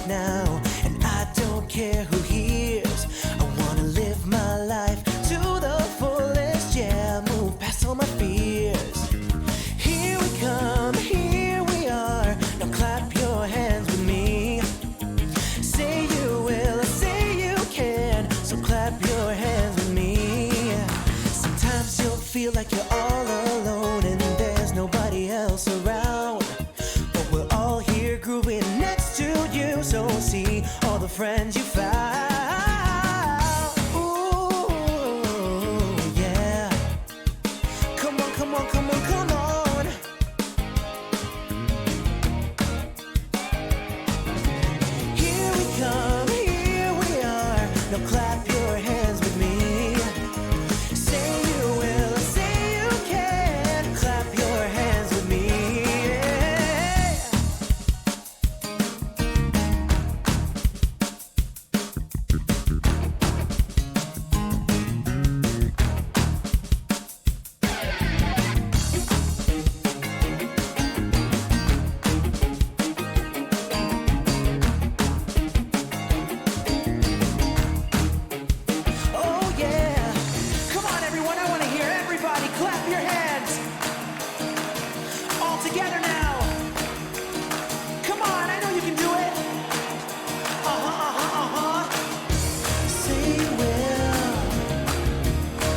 right now, and I don't care who hears. I wanna live my life to the fullest, yeah, move past all my fears. Here we come, here we are, now clap your hands with me. Say you will, say you can, so clap your hands with me. Sometimes you'll feel like you're all alone and there's nobody else around, but we're all here grooving next to you, so see all the friends you found. Ooh, yeah. Come on, come on, come on, come on. Here we come, here we are, now clap your hands with me. Say you will, say you can, clap your hands with me. Oh yeah, come on everyone, I want to hear everybody clap your hands. All together now. Come on, I know you can do it. Say you will,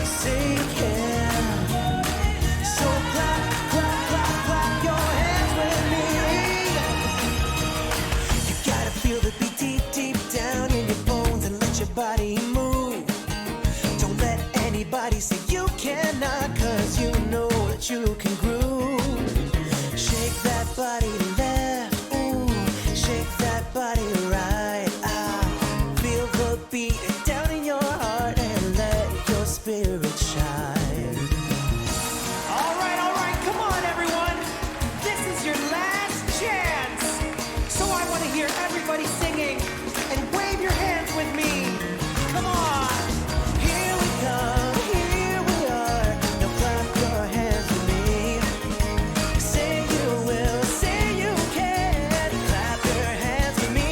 say you can. So clap, clap, clap, clap your hands with me. You gotta feel the beat deep, deep down in your bones and let your body move. Don't let anybody say you cannot, cause you know that you can groove. Shake that body left, ooh, shake that body right. Feel the beat down in your heart and let your spirit shine. All right, come on everyone. This is your last chance. So I want to hear everybody singing and wave your hands with me. Come on. Here we come, here we are, now clap your hands with me. Say you will, say you can, clap your hands with me.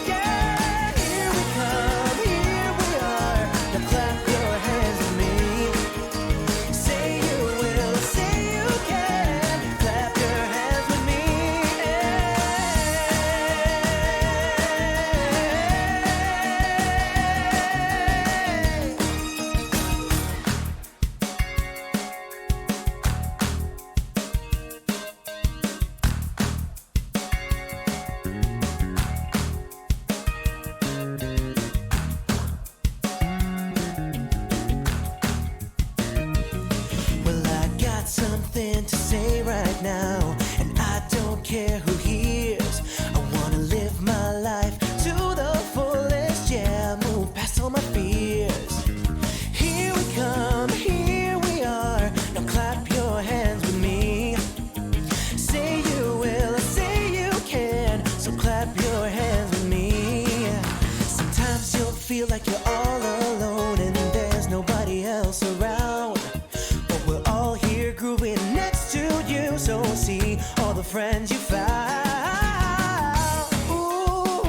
Yeah, here we come, here we are, now clap your hands with me. Say you will, say you can, clap your hands with me. Well, I got something to say right now, and I don't care who hears. I wanna live my life to the fullest, yeah, move past all my fears. Here we come, here we are, now clap your hands with me. Say you will, say you can, so clap your hands with me. Sometimes you'll feel like you're all alone and there's nobody else around, but we're all here grooving next to you, so see all the friends you found. Ooh,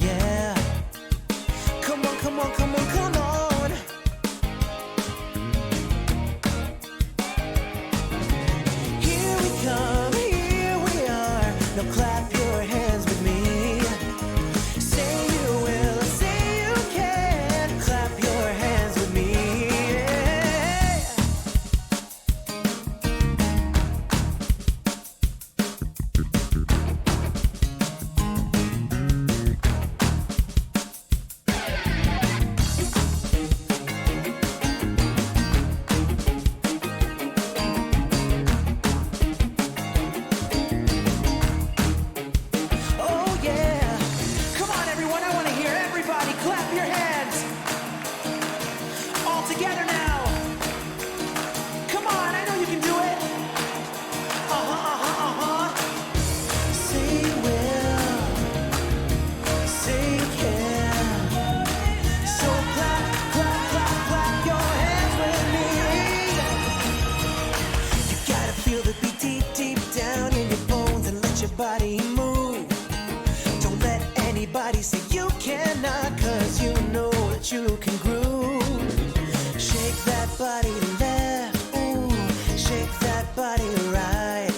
yeah. Come on, come on, come on, come on. Here we come, here we are, now clap your hands with me. Say you will, say you can, clap your hands with me. Oh yeah, come on everyone, I want to hear everybody clap your hands. All together now. Come on, I know you can do it. Say you will, say you can. So clap, clap, clap, clap your hands with me. You gotta feel the beat deep, deep down in your bones and let your body move. Don't let that body left, ooh, shake that body right.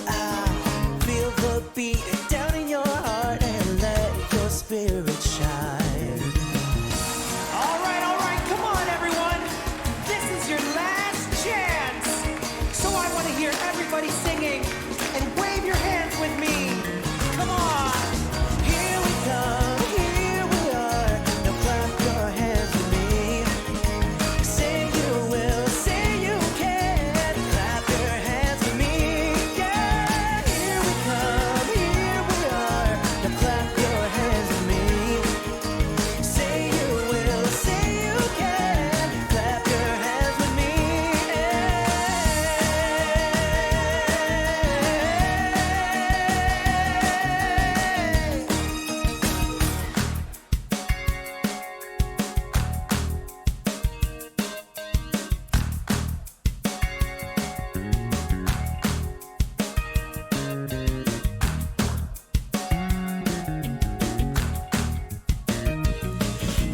Feel the beat down in your heart and let your spirit shine. All right, come on, everyone. This is your last chance. So I want to hear everybody singing and wave your hands with me. Come on. Here we come, here we are. Now clap your hands with me. Say you will, say you can. Clap your hands with me. Yeah, here we come, here we are. Now clap your hands with me. Say you will, say you can. Clap your hands with me.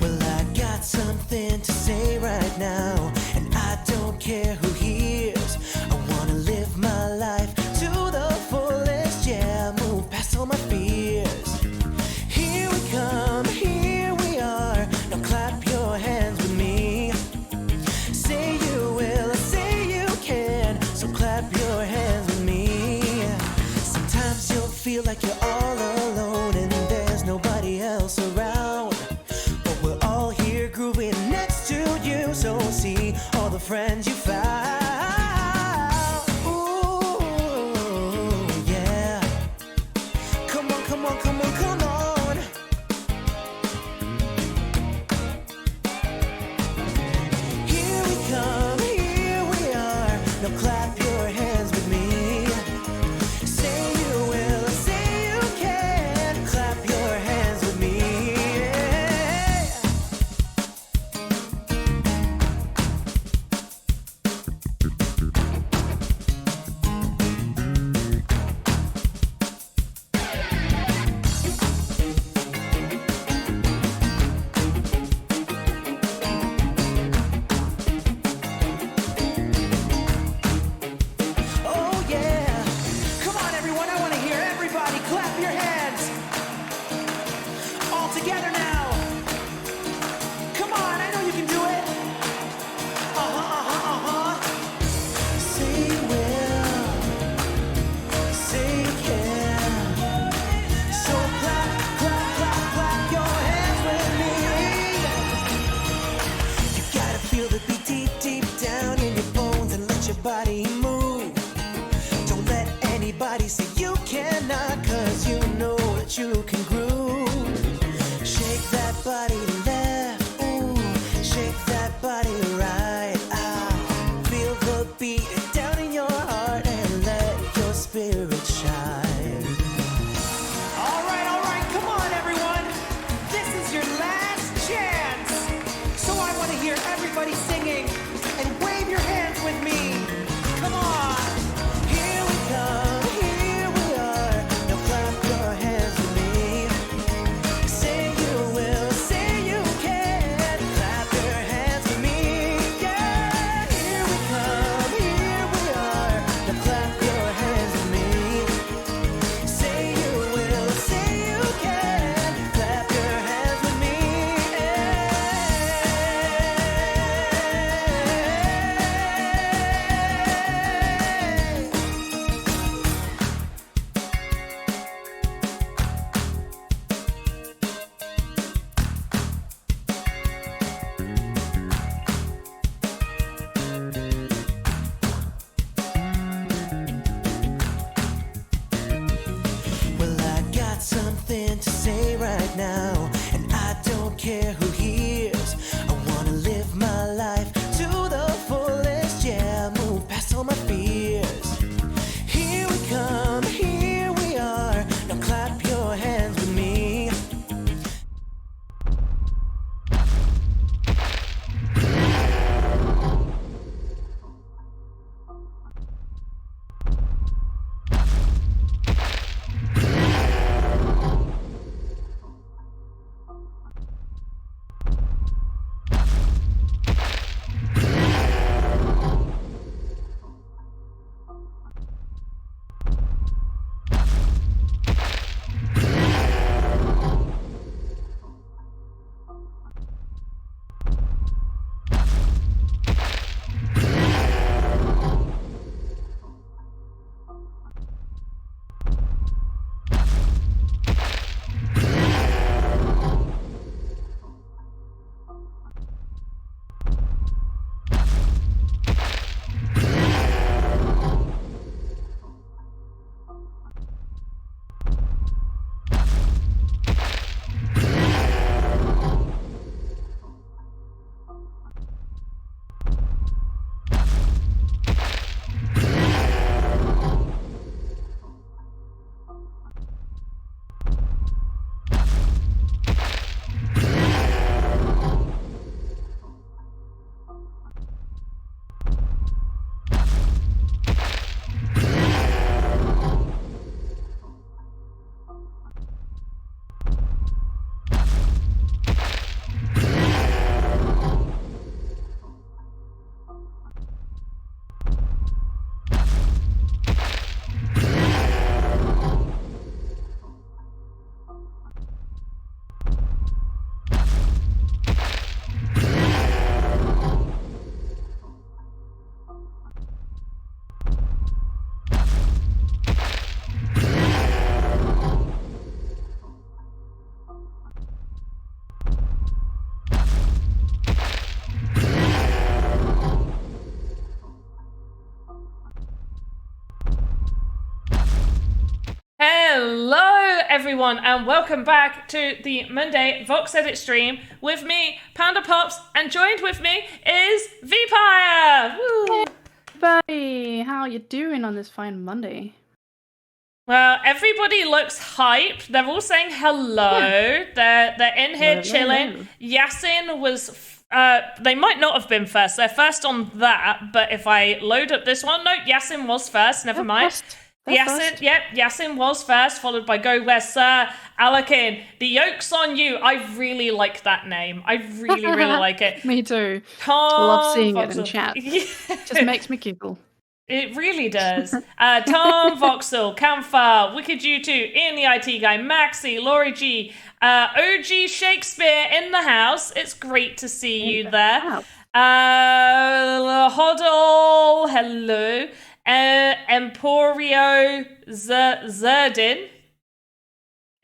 Well, I got something to say right now, and I don't care who hears. I wanna live my life to the fullest, yeah, move past all my fears. Here we come, here we are. Now clap your hands with me. Say you will, say you can. So clap your hands with me. Sometimes you'll feel like you're all alone and there's nobody else around. But we're all here grooving next to you. So see all the friends you found. Ooh, yeah. Come on, come on, come on, come on. Here we come, here we are. Now clap your hands with me. Say you will, say you can. Clap your hands with me. Oh yeah. Come on, everyone. I want to hear everybody clap your hands. All together now. Come on, I know you can do it. Say you will, say you can. So clap, clap, clap, clap your hands with me. You gotta feel the beat deep, deep down in your bones and let your body move. Don't let anybody say you cannot, 'cause you know that you can groove. Shake that body left, ooh, shake that body right. Feel the beat down in your heart and let your spirit shine. All right, come on, everyone. This is your last chance. So I want to hear everybody singing and wave your hands with me. Come on. Here we come, here we are. Now clap your hands with me. Say you will, say you can. Clap your hands with me. Yeah. everyone, and welcome back to the Monday VoxEdit stream with me, Panda Pops, and joined with me is Vpire! Woo! Hey, how you doing on this fine Monday? Well, everybody looks hyped. They're all saying hello. Yeah. They're in here chilling. Yasin was... they might not have been first. They're first on that, but if I load up this one... No, Yasin was first. Never mind. Yasin was first, followed by Go West Sir, Alakin. The yoke's on you. I really like that name. I really, really like it. Me too. Tom Love seeing Voxel. it in chat. Yeah. Just makes me giggle. It really does. Tom Voxel, Camphor, Wicked U2, Ian the IT Guy, Maxi, Laurie G, OG Shakespeare in the house. It's great to see you there. Hoddle, hello. Emporio Zerdin.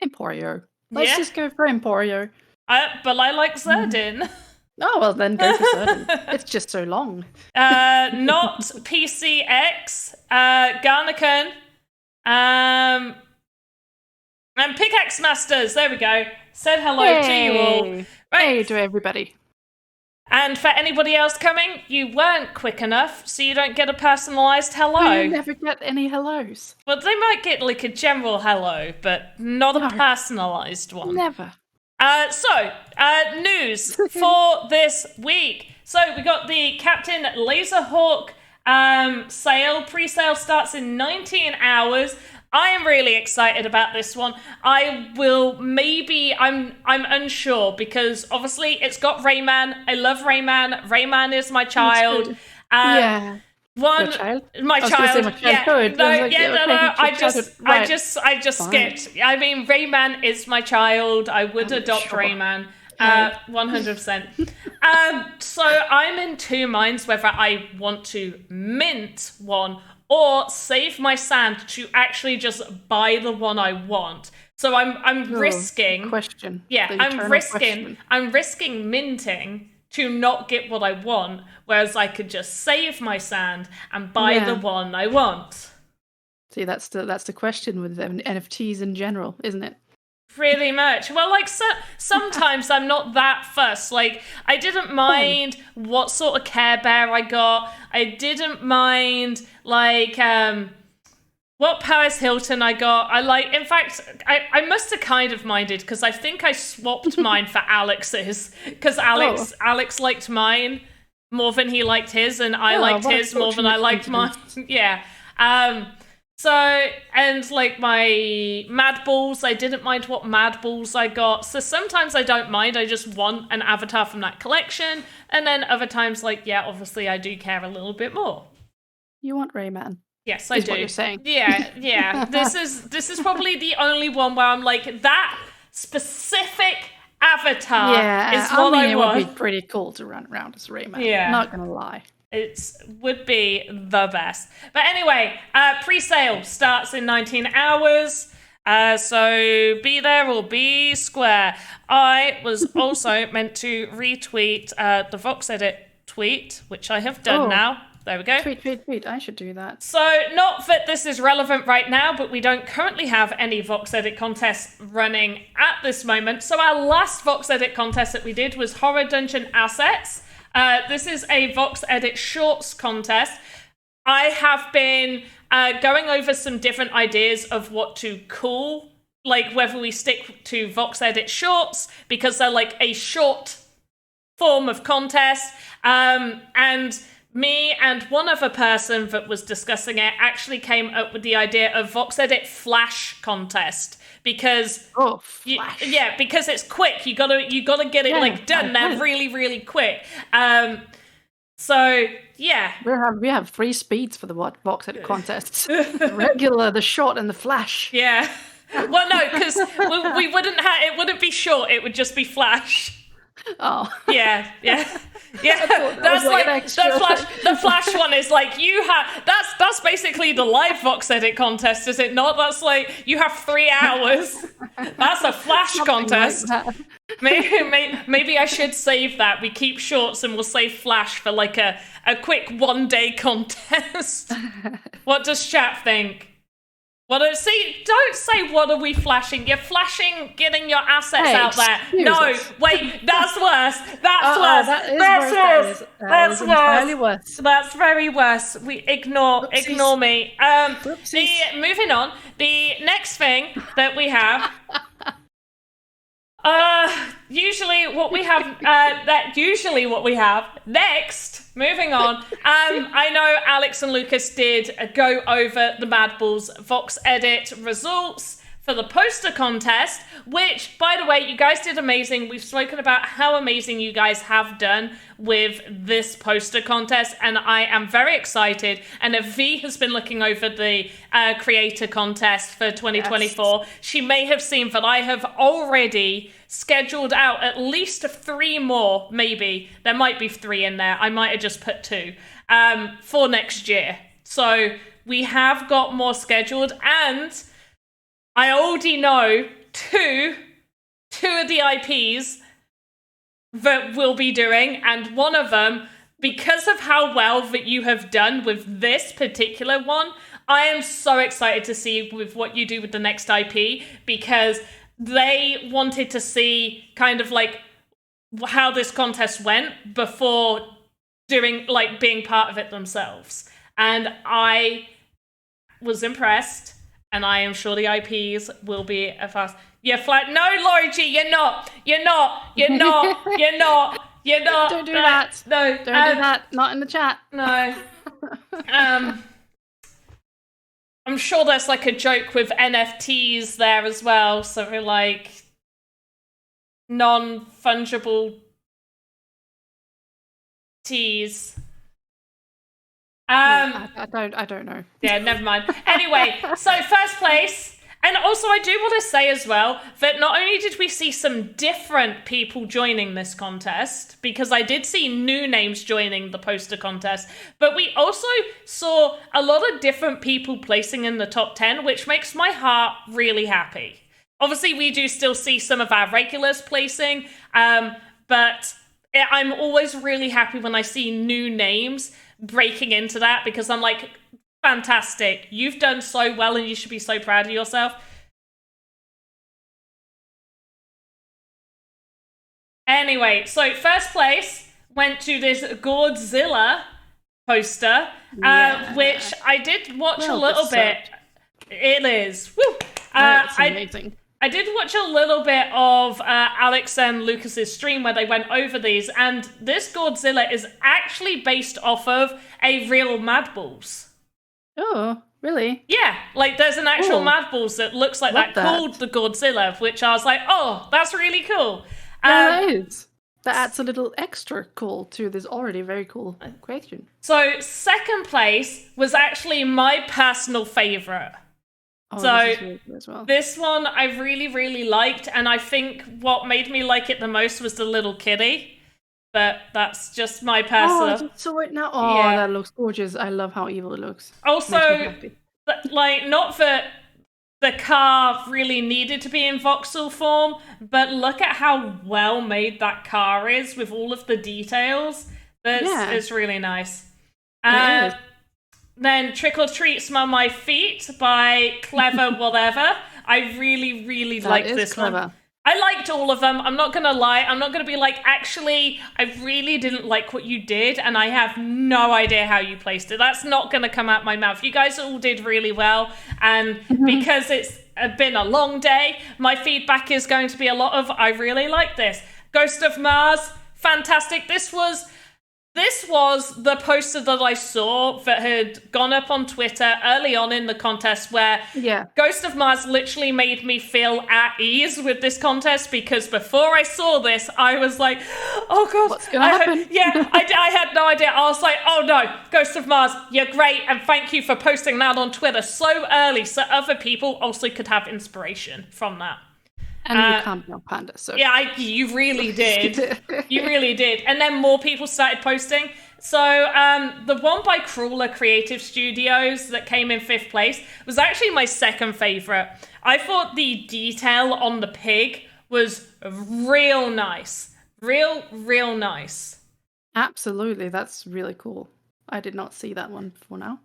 Emporio. Let's just go for Emporio. But I like Zerdin. Oh, well, then go for Zerdin. It's just so long. Not PCX, Garnakan, and Pickaxe Masters. There we go. Said hello to you all. Right. Hey to everybody. And for anybody else coming, you weren't quick enough, so you don't get a personalised hello. You never get any hellos. Well, they might get like a general hello, but not a personalised one. Never. News for this week. So we got the Captain Laserhawk sale. Pre-sale starts in 19 hours. I am really excited about this one. I'm unsure because obviously it's got Rayman. I love Rayman. Rayman is my child. Yeah. My child. I just skipped. I mean, Rayman is my child. I would adopt Rayman. 100%. So I'm in two minds whether I want to mint one or save my sand to actually just buy the one I want. So I'm risking. Question. Yeah, I'm risking minting to not get what I want, whereas I could just save my sand and buy the one I want. See, that's the question with NFTs in general, isn't it? Pretty much. Well, like, sometimes I'm not that fussed. Like, I didn't mind what sort of Care Bear I got. I didn't mind, like, what Paris Hilton I got. In fact, I must have kind of minded, because I think I swapped mine for Alex's, because Alex liked mine more than he liked his, and I liked his more than I liked mine. Yeah. So, and like my Mad Balls, I didn't mind what Mad Balls I got. So sometimes I don't mind, I just want an avatar from that collection. And then other times, like, yeah, obviously I do care a little bit more. You want Rayman? Yes, I do. What you're saying. Yeah. This is probably the only one where I'm like, that specific avatar is what I want. It would be pretty cool to run around as Rayman. Yeah. Not gonna lie. It would be the best. But anyway, pre-sale starts in 19 hours. So be there or be square. I was also meant to retweet the VoxEdit tweet, which I have done now. There we go. Tweet. I should do that. So, not that this is relevant right now, but we don't currently have any VoxEdit contests running at this moment. So our last VoxEdit contest that we did was Horror Dungeon Assets. This is a VoxEdit Shorts contest. I have been going over some different ideas of what to call, like whether we stick to VoxEdit Shorts, because they're like a short form of contest, and me and one other person that was discussing it actually came up with the idea of VoxEdit Flash contest, because because it's quick. You gotta get it done there really, really quick. So yeah, we have 3 speeds for the VoxEdit contests: the regular, the short, and the Flash. Yeah. Well, no, because we wouldn't have. It wouldn't be short. It would just be Flash. Oh. Yeah. That's like the Flash one is like you have. That's basically the live VoxEdit contest, is it not? That's like you have 3 hours. That's a Flash contest. Like Maybe I should save that. We keep shorts and we'll save Flash for like a quick 1-day contest. What does chat think? See, don't say what are we flashing. You're flashing getting your assets out there. No, wait, that's worse. That's worse. That is that's worse. worse. That's entirely worse. That's very worse. We ignore me. Moving on. The next thing that we have. Usually what we have next, moving on. I know Alex and Lucas did go over the Mad Balls VoxEdit results for the poster contest, which, by the way, you guys did amazing. We've spoken about how amazing you guys have done with this poster contest, and I am very excited. And if V has been looking over the creator contest for 2024, yes. She may have seen that I have already scheduled out at least 3 more, maybe. There might be 3 in there. I might have just put 2 for next year. So we have got more scheduled, and I already know two of the IPs that we'll be doing, and one of them, because of how well that you have done with this particular one, I am so excited to see with what you do with the next IP, because they wanted to see kind of like how this contest went before doing, like, being part of it themselves. And I was impressed. And I am sure the IPs will be a fast. You're flat. No, Laurie G, you're not. You're not. You're not. You're not. You're not. Don't do that. No. Don't do that. Not in the chat. No. I'm sure there's like a joke with NFTs there as well. So we're like non-fungible teas. I don't know. Yeah, never mind. Anyway, so first place, and also I do want to say as well that not only did we see some different people joining this contest, because I did see new names joining the poster contest, but we also saw a lot of different people placing in the top 10, which makes my heart really happy. Obviously, we do still see some of our regulars placing, but I'm always really happy when I see new names breaking into that, because I'm like, fantastic, you've done so well and you should be so proud of yourself. Anyway, so first place went to this Godzilla poster, which I did watch a little bit. It is. Woo! It's amazing. I did watch a little bit of Alex and Lucas's stream where they went over these, and this Godzilla is actually based off of a real Mad Balls. Oh, really? Yeah, like there's an actual Mad Balls that looks like that called the Godzilla, which I was like, oh, that's really cool. That is. That adds a little extra cool to this already very cool question. So second place was actually my personal favorite. Oh, so this is really good as well. This one I really, really liked, and I think what made me like it the most was the little kitty. But that's just my personal. Oh, so it now. Oh, yeah. That looks gorgeous. I love how evil it looks. Also, like, not that the car really needed to be in voxel form, but look at how well made that car is with all of the details. It's really nice. It is. Then Trick or Treat Smell My Feet by Clever Whatever. I really, really liked this clever. one. I liked all of them. I'm not going to lie. I'm not going to be like, actually, I really didn't like what you did, and I have no idea how you placed it. That's not going to come out my mouth. You guys all did really well, and because it's been a long day, my feedback is going to be a lot of, I really like this. Ghost of Mars, fantastic. This was the poster that I saw that had gone up on Twitter early on in the contest, where Ghost of Mars literally made me feel at ease with this contest, because before I saw this, I was like, oh God. What's going to happen? I had no idea. I was like, oh no, Ghost of Mars, you're great, and thank you for posting that on Twitter so early so other people also could have inspiration from that. And you can't be on Panda, so... Yeah, you really did. You really did. And then more people started posting. So the one by Crawler Creative Studios that came in 5th place was actually my second favourite. I thought the detail on the pig was real nice. Real nice. Absolutely, that's really cool. I did not see that one before now.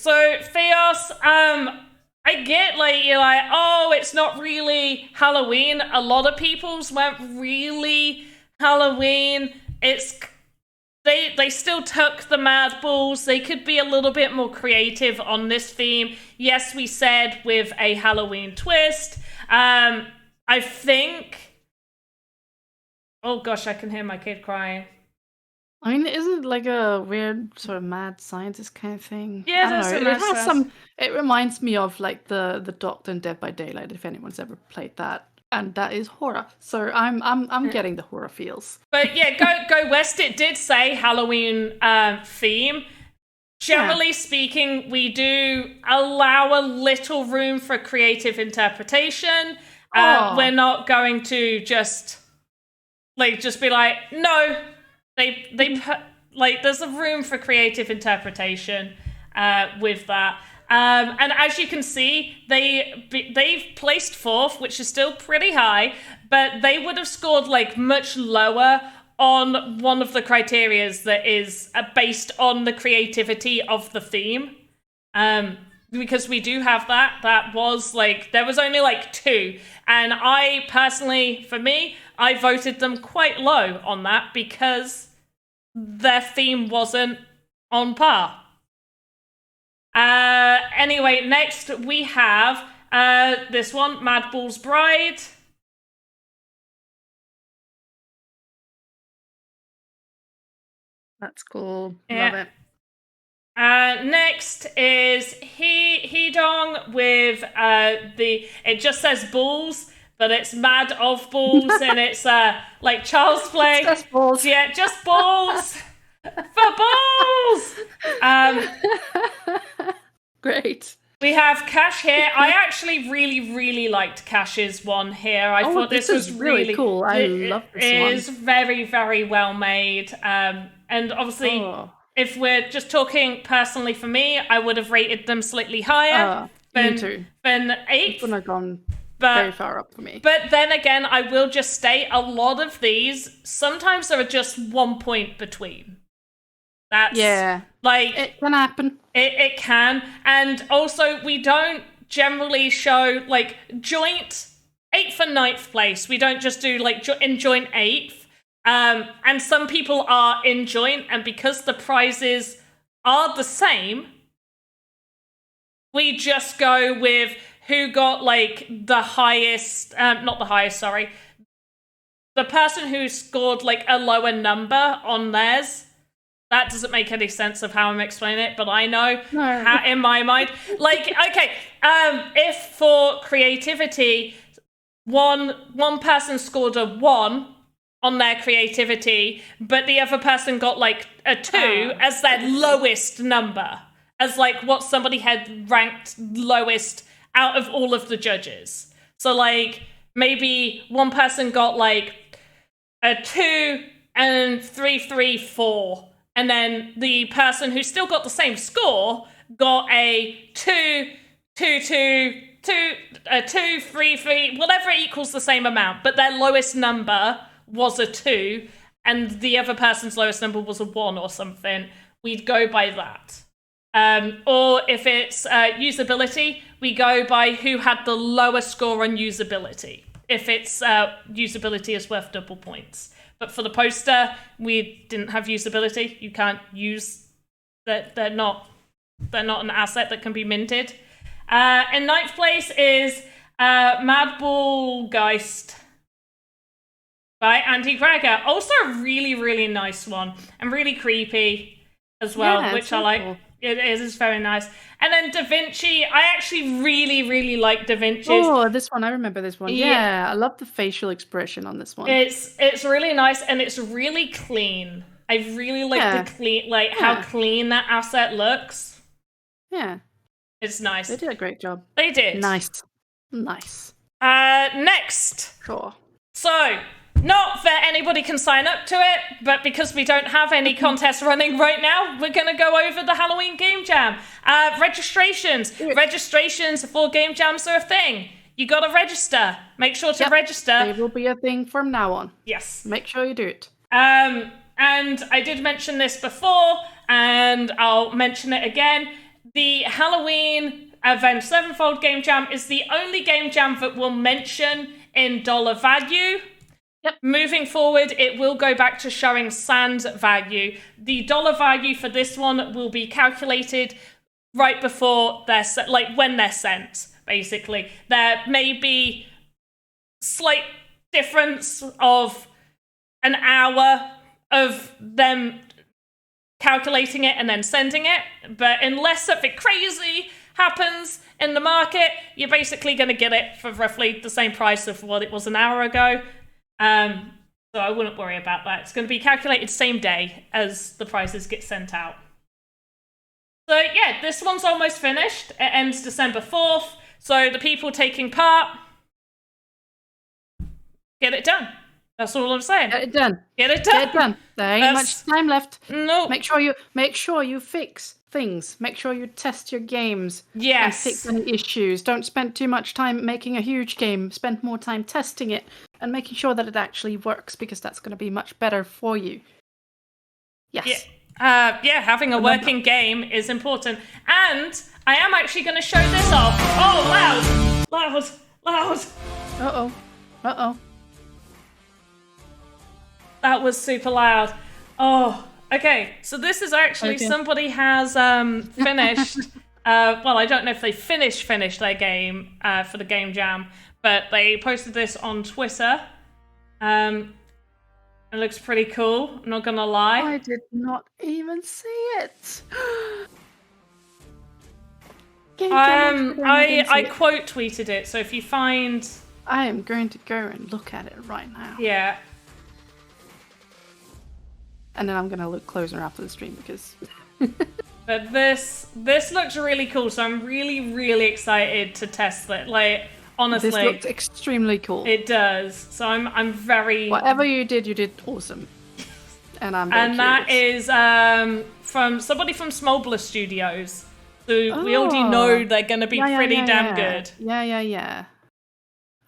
So Theos, I get like you're like, oh, it's not really Halloween. A lot of people's went really Halloween. They still took the Mad Balls. They could be a little bit more creative on this theme. Yes, we said with a Halloween twist. I think. Oh gosh, I can hear my kid crying. I mean, isn't it like a weird sort of mad scientist kind of thing? Yeah, I don't there's know. some It mad has science. some. It reminds me of like the Doctor in Dead by Daylight, if anyone's ever played that, and that is horror. So I'm getting the horror feels. But yeah, go West. It did say Halloween theme. Generally speaking, we do allow a little room for creative interpretation. We're not going to just be like, no. They put like there's a room for creative interpretation with that. And as you can see, they've placed 4th, which is still pretty high, but they would have scored like much lower on one of the criterias that is based on the creativity of the theme. Because we do have that. That was like, there was only like 2. And I personally, for me, I voted them quite low on that because their theme wasn't on par. Anyway, next we have this one, Mad Ball's Bride. That's cool. Yeah. Love it. Next is Hedong with it just says balls, but it's mad of balls, and it's like child's play. Just balls. Yeah, just balls for balls. Great. We have Cash here. I actually really liked Cash's one here. I thought this was really cool. I love this one. It is very well made. And obviously, if we're just talking personally for me, I would have rated them slightly higher me too. than 8th. This one have gone very far up for me. But then again, I will just state a lot of these, sometimes there are just 1 point between. That's like it can happen. It can. And also, we don't generally show like joint 8th and 9th place. We don't just do like in joint 8th. And some people are in joint, and because the prizes are the same, we just go with who got like the highest, not the highest, sorry. The person who scored like a lower number on theirs. That doesn't make any sense of how I'm explaining it, but I know how, in my mind. Like, okay, if for creativity, one person scored a 1 on their creativity, but the other person got like a 2 as their lowest number, as like what somebody had ranked lowest out of all of the judges. So like maybe one person got like a 2 and 3, 3, 4. And then the person who still got the same score got a 2, 2, 2, 2, 2, 3, 3, whatever equals the same amount. But their lowest number was a 2, and the other person's lowest number was a 1 or something. We'd go by that. Or if it's usability, we go by who had the lowest score on usability. If it's usability is worth double points. But for the poster, we didn't have usability. You can't use that. They're not an asset that can be minted. In 9th place is Mad Ball Geist by Andy Greger. Also a really nice one and really creepy as well, which I like. Cool. It is very nice. And then Da Vinci, I actually really like Da Vinci's. Oh, this one, I remember this one. Yeah, I love the facial expression on this one. It's really nice, and it's really clean. I really like how clean that asset looks. Yeah. It's nice. They did a great job. They did. Nice. Next. Sure. So, not that anybody can sign up to it, but because we don't have any contests running right now, we're going to go over the Halloween Game Jam. Registrations for Game Jams are a thing. You got to register. Make sure to register. They will be a thing from now on. Yes. Make sure you do it. And I did mention this before, and I'll mention it again. the Halloween Avenged Sevenfold Game Jam is the only game jam that will mention in dollar value. Yep. Moving forward, it will go back to showing sand value. The dollar value for this one will be calculated right before they're when they're sent, basically. There may be slight difference of an hour of them calculating it and then sending it, but unless something crazy happens in the market, you're basically going to get it for roughly the same price of what it was an hour ago. So I wouldn't worry about that. It's going to be calculated same day as the prices get sent out. So yeah, this one's almost finished. It ends December 4th. So the people taking part, get it done. That's all I'm saying. Get it done. Get it done. Get it done. There ain't much time left. No. Make sure you fix things. Make sure you test your games. Yes. And fix any issues. Don't spend too much time making a huge game. Spend more time testing it and making sure that it actually works, because that's going to be much better for you. Yes. Yeah. Having a working game is important. And I am actually going to show this off. Oh, loud. Uh-oh. That was super loud. Oh, okay. So this is actually somebody has finished. Well, I don't know if they finished their game for the game jam, but they posted this on Twitter. It looks pretty cool. I'm not gonna lie. I did not even see it. I quote tweeted it. So if you find, I am going to go and look at it right now. yeah. And then I'm going to look closer after the stream, because... But this looks really cool, so I'm really, really excited to test it. Like, honestly, this looks extremely cool. It does. So I'm very... Whatever you did awesome. And I'm very that curious. is from somebody from Smuggler Studios. So we already know they're going to be pretty damn good. Yeah.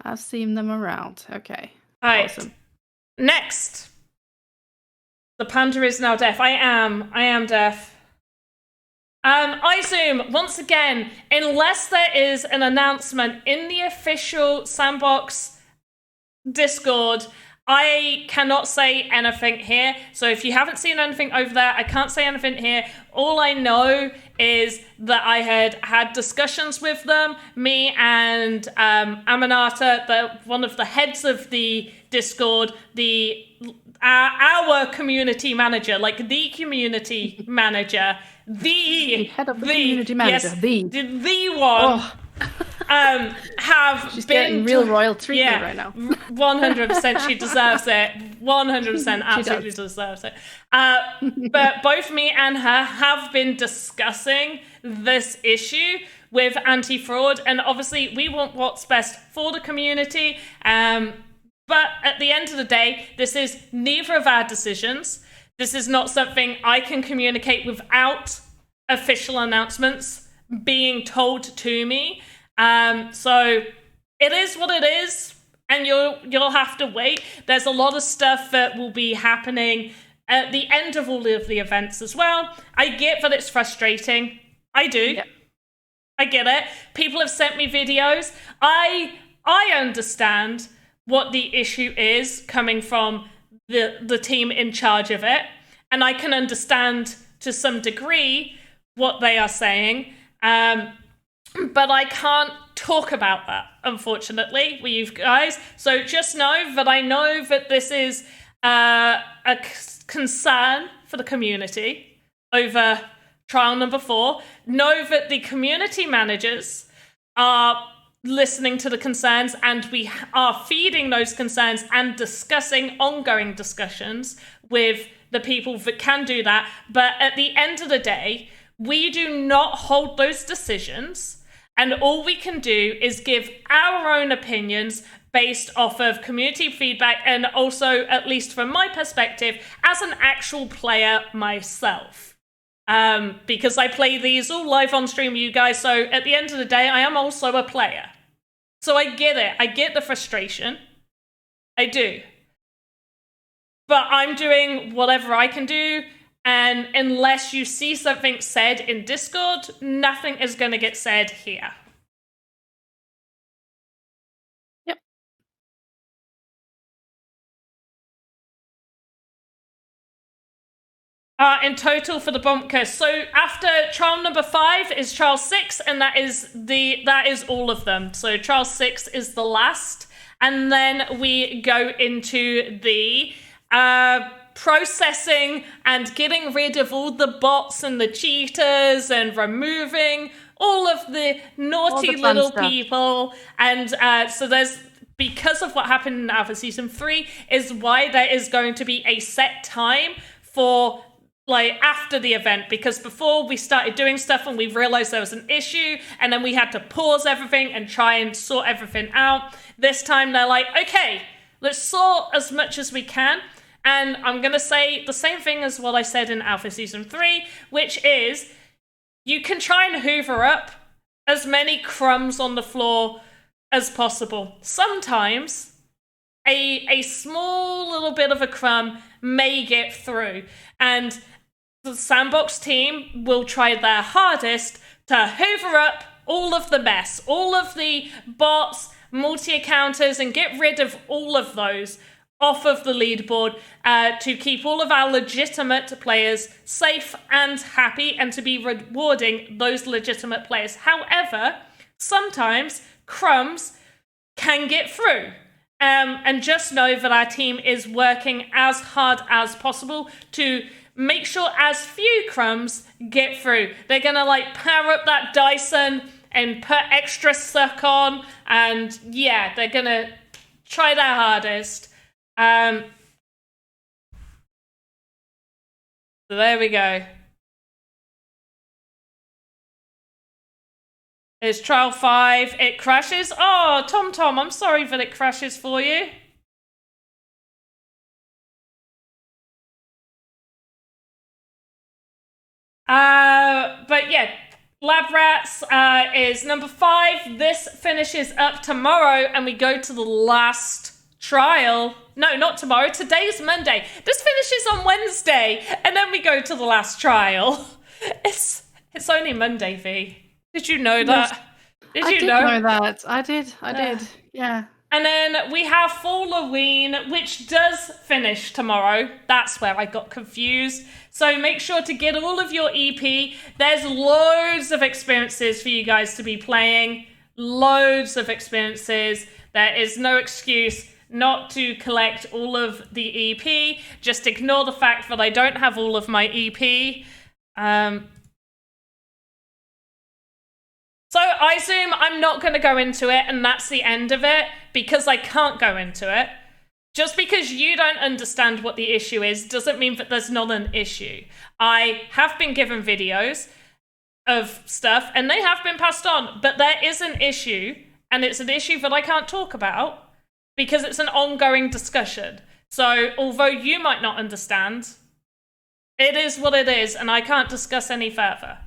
I've seen them around. Okay. All right. Awesome. Next. The panda is now deaf. I am deaf. I assume, once again, unless there is an announcement in the official Sandbox Discord, I cannot say anything here. So if you haven't seen anything over there, I can't say anything here. All I know is that I had discussions with them, me and Aminata, one of the heads of the Discord, our community manager, like the community manager, the head of the community manager, yes, the one. Oh. Have She's been getting real royal treatment right now. 100% she deserves it. 100% absolutely deserves it. But both me and her have been discussing this issue with anti-fraud, and obviously we want what's best for the community. But at the end of the day, this is neither of our decisions. This is not something I can communicate without official announcements being told to me. So it is what it is, and you'll have to wait. There's a lot of stuff that will be happening at the end of all of the events as well. I get that it's frustrating. I do. Yep. I get it. People have sent me videos. I understand what the issue is coming from the team in charge of it, and I can understand to some degree what they are saying. But I can't talk about that, unfortunately, with you guys. So just know that I know that this is a concern for the community over trial number 4. Know that the community managers are listening to the concerns, and we are feeding those concerns and discussing ongoing discussions with the people that can do that. But at the end of the day, we do not hold those decisions, and all we can do is give our own opinions based off of community feedback, and also, at least from my perspective, as an actual player myself. Because I play these all live on stream with you guys, so at the end of the day, I am also a player. So I get it. I get the frustration. I do. But I'm doing whatever I can do, And unless you see something said in Discord, nothing is going to get said here. Yep. In total for the Bombka. So after trial number 5 is trial 6, and that is all of them. So trial 6 is the last, and then we go into the processing and getting rid of all the bots and the cheaters and removing all of the naughty little people. And so there's, because of what happened in Alpha Season 3, is why there is going to be a set time for like after the event, because before we started doing stuff and we realized there was an issue and then we had to pause everything and try and sort everything out. This time they're like, okay, let's sort as much as we can. And I'm going to say the same thing as what I said in Alpha Season 3, which is you can try and hoover up as many crumbs on the floor as possible. Sometimes a small little bit of a crumb may get through, and the Sandbox team will try their hardest to hoover up all of the mess, all of the bots, multi-accounters, and get rid of all of those off of the leaderboard to keep all of our legitimate players safe and happy, and to be rewarding those legitimate players. However, sometimes crumbs can get through. And just know that our team is working as hard as possible to make sure as few crumbs get through. They're gonna like power up that Dyson and put extra suck on, and yeah, they're gonna try their hardest. So there we go. It's trial 5. It crashes. Oh, Tom, I'm sorry that it crashes for you. But yeah, Lab Rats is number 5. This finishes up tomorrow, and we go to the last trial. No, not tomorrow. Today's Monday. This finishes on Wednesday, and then we go to the last trial. It's only Monday, V. Did you know that? I did know that. I did. Yeah. And then we have Halloween, which does finish tomorrow. That's where I got confused. So make sure to get all of your EP. There's loads of experiences for you guys to be playing. Loads of experiences. There is no excuse not to collect all of the EP. Just ignore the fact that I don't have all of my EP. So I assume I'm not going to go into it, and that's the end of it, because I can't go into it. Just because you don't understand what the issue is doesn't mean that there's not an issue. I have been given videos of stuff, and they have been passed on, but there is an issue, and it's an issue that I can't talk about because it's an ongoing discussion. So although you might not understand, it is what it is, and I can't discuss any further.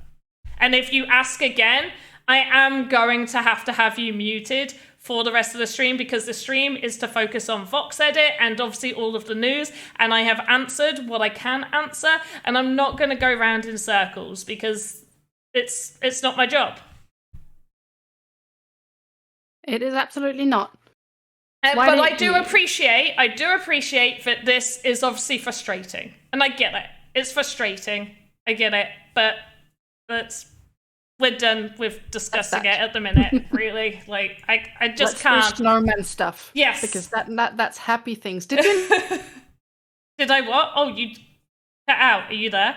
And if you ask again, I am going to have you muted for the rest of the stream, because the stream is to focus on VoxEdit and obviously all of the news, and I have answered what I can answer, and I'm not going to go round in circles because it's not my job. It is absolutely not. But I do appreciate that this is obviously frustrating, and I get it. It's frustrating. I get it, but we're done with discussing it at the minute, really. Like, I just can't. Let's Norman stuff. Yes. Because that's happy things. Did you? Did I what? Oh, you cut out. Are you there?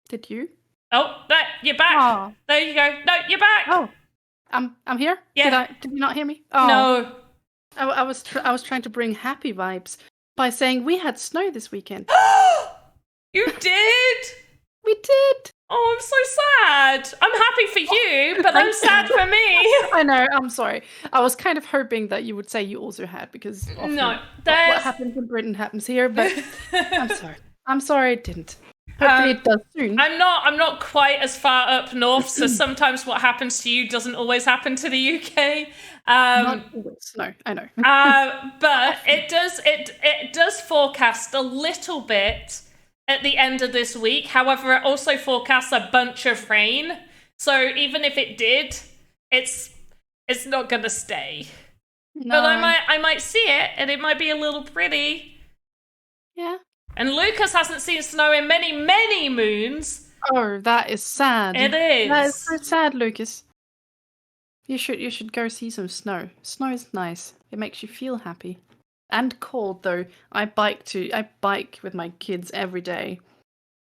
Did you? Oh, there, you're back. Oh. There you go. No, you're back. Oh, I'm here? Yeah. Did you not hear me? Oh. No. I was trying to bring happy vibes by saying we had snow this weekend. You did? We did. Oh, I'm so sad. I'm happy for you, but I'm sad for me. I know, I'm sorry. I was kind of hoping that you would say you also had, because often No, what happens in Britain happens here, but I'm sorry it didn't. Hopefully it does soon. I'm not quite as far up north, so sometimes what happens to you doesn't always happen to the UK. Not always. No, I know. But it does forecast a little bit at the end of this week. However, it also forecasts a bunch of rain. So even if it did, it's not gonna stay. No. But I might see it, and it might be a little pretty. Yeah. And Lucas hasn't seen snow in many, many moons. Oh, that is sad. It is. That is so sad, Lucas. You should go see some snow. Snow is nice. It makes you feel happy. And cold though. I bike with my kids every day.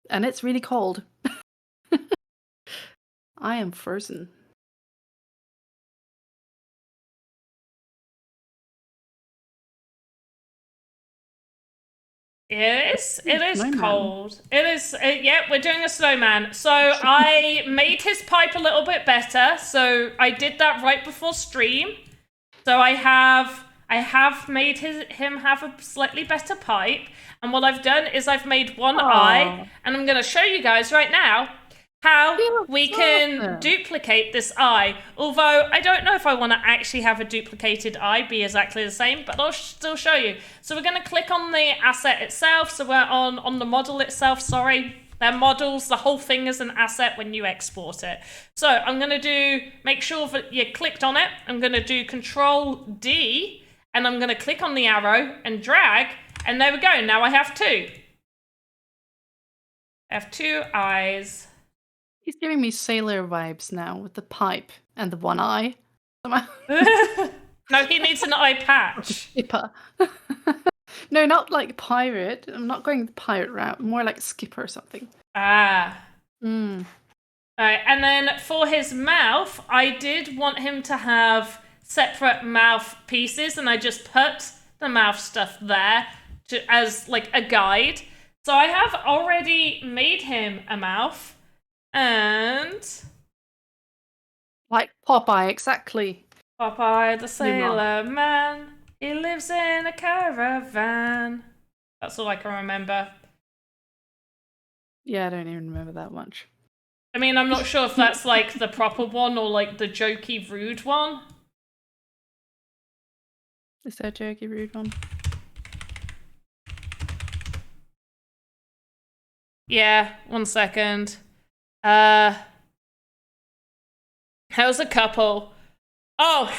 And it's really cold. I am frozen. It is Snowman. cold. It is, yeah, we're doing a snowman. So I made his pipe a little bit better. So I did that right before stream. So I have made him have a slightly better pipe. And what I've done is I've made one eye. And I'm going to show you guys right now how we can duplicate this eye. Although I don't know if I want to actually have a duplicated eye be exactly the same, but I'll still show you. So we're going to click on the asset itself. So we're on the model itself, sorry. They're models, the whole thing is an asset when you export it. So I'm going to make sure that you clicked on it. I'm going to do Control D, and I'm going to click on the arrow and drag, and there we go. Now I have two. I have two eyes. He's giving me sailor vibes now with the pipe and the one eye. No, he needs an eye patch. Skipper. No, not like pirate. I'm not going the pirate route. More like skipper or something. Ah. Mm. Alright, and then for his mouth, I did want him to have separate mouth pieces, and I just put the mouth stuff there as like a guide. So I have already made him a mouth. And Like Popeye, exactly. Popeye the Sailor Man, he lives in a caravan. That's all I can remember. Yeah, I don't even remember that much. I mean, I'm not sure if that's like the proper one or like the jokey rude one. Is there a jokey rude one? Yeah, 1 second. How's a couple? Oh,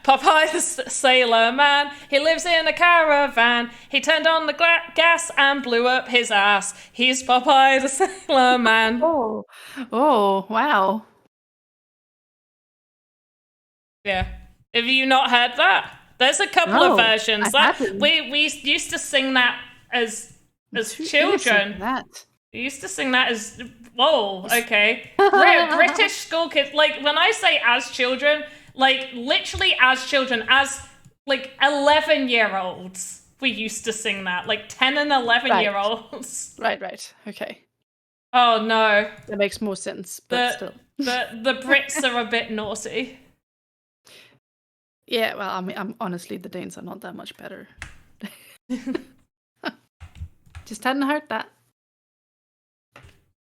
Popeye the Sailor Man, he lives in a caravan. He turned on the gas and blew up his ass. He's Popeye the Sailor Man. Oh, wow. Yeah. Have you not heard that? There's a couple of versions. We used to sing that as children. We used to sing that as... Whoa, okay. British school kids, like, when I say as children, like, literally as children, as, like, 11-year-olds, we used to sing that. Like, 10 and 11-year-olds. Right. Okay. Oh, no. That makes more sense, but still. The Brits are a bit naughty. Yeah, well, I mean, honestly, the Danes are not that much better. Just hadn't heard that.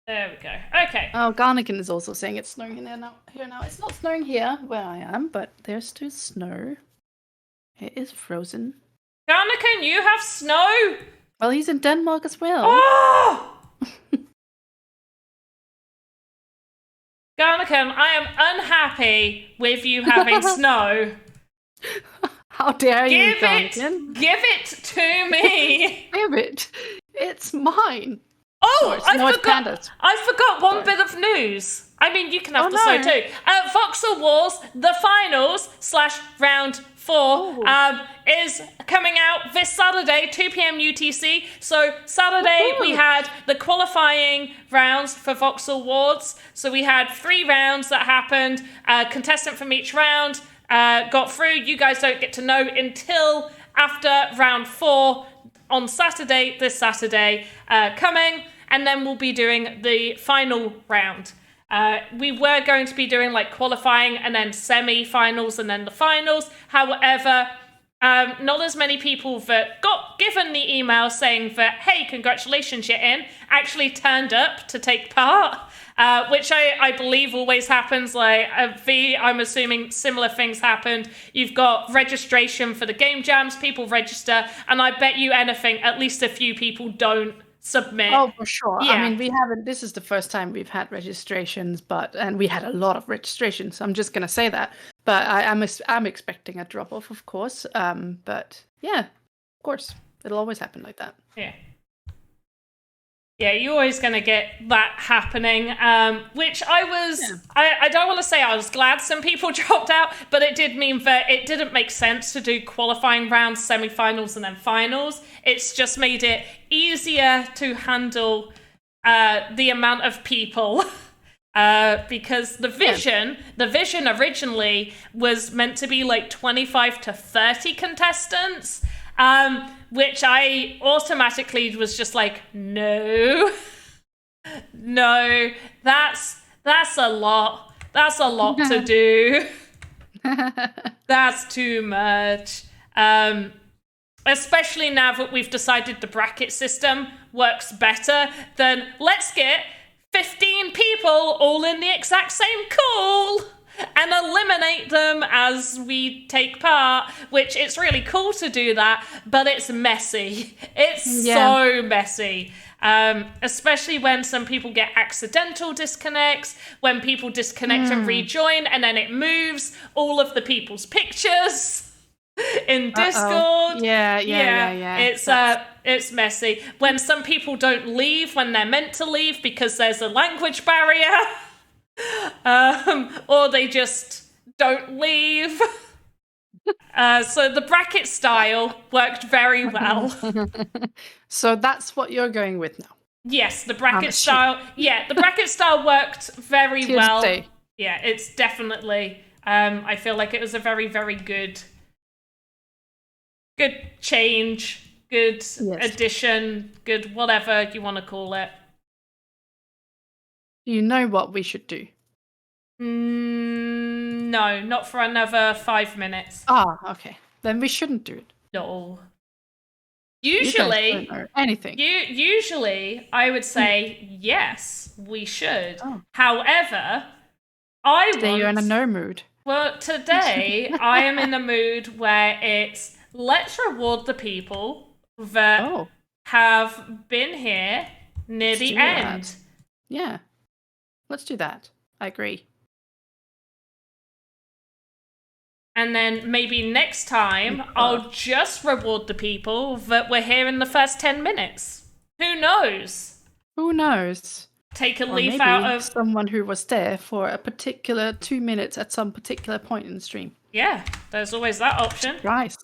There we go. Okay. Oh, Garnigan is also saying it's snowing here now. It's not snowing here where I am, but there's still snow. It is frozen. Garnigan, you have snow? Well, he's in Denmark as well. Oh! Garnigan, I am unhappy with you having snow. How dare you, Garnigan? Give it to me. Give it. It's mine. Oh, I forgot one bit of news. I mean, you can have the snow too. Voxel Wars, the finals / round 4 is coming out this Saturday, 2 p.m. UTC. So Saturday we had the qualifying rounds for Voxel Wars. So we had 3 rounds that happened. Contestant from each round got through. You guys don't get to know until after round 4 on Saturday, this Saturday coming, and then we'll be doing the final round. We were going to be doing like qualifying and then semi-finals and then the finals. However, not as many people that got given the email saying that, hey, congratulations, you're in, actually turned up to take part, which I believe always happens. Like, I'm assuming similar things happened. You've got registration for the game jams, people register, and I bet you anything, at least a few people don't submit. Oh, for sure. Yeah. I mean, we haven't. This is the first time we've had registrations, and we had a lot of registrations. I'm just gonna say that. But I'm expecting a drop off, of course. But yeah, of course, it'll always happen like that. Yeah. Yeah, you're always going to get that happening, which I don't want to say I was glad some people dropped out, but it did mean that it didn't make sense to do qualifying rounds, semi-finals, and then finals. It's just made it easier to handle the amount of people. Because the vision originally was meant to be like 25 to 30 contestants. Which I automatically was just like, no, that's a lot. That's a lot to do. That's too much. Especially now that we've decided the bracket system works better, then let's get 15 people all in the exact same call and eliminate them as we take part, which it's really cool to do that, but it's messy. It's so messy. Especially when some people get accidental disconnects, when people disconnect and rejoin, and then it moves all of the people's pictures in Discord. Yeah. It's messy. When some people don't leave when they're meant to leave because there's a language barrier. Or they just don't leave. So the bracket style worked very well. So that's what you're going with now. Yes, the bracket style. Yeah, the bracket style worked very well. Tuesday. Yeah, it's definitely. I feel like it was a very, very good change, good addition, good whatever you want to call it. Do you know what we should do? No, not for another 5 minutes. Ah, okay. Then we shouldn't do it. No. Usually, you guys don't know anything. Usually, I would say yes, we should. Oh. Today You're in a no mood. Well, today I am in a mood where it's let's reward the people that have been here near the end. That. Yeah. Let's do that. I agree. And then maybe next time I'll just reward the people that were here in the first 10 minutes. Who knows? Who knows? Take a Or leaf maybe out of someone who was there for a particular 2 minutes at some particular point in the stream. Yeah, there's always that option. Nice.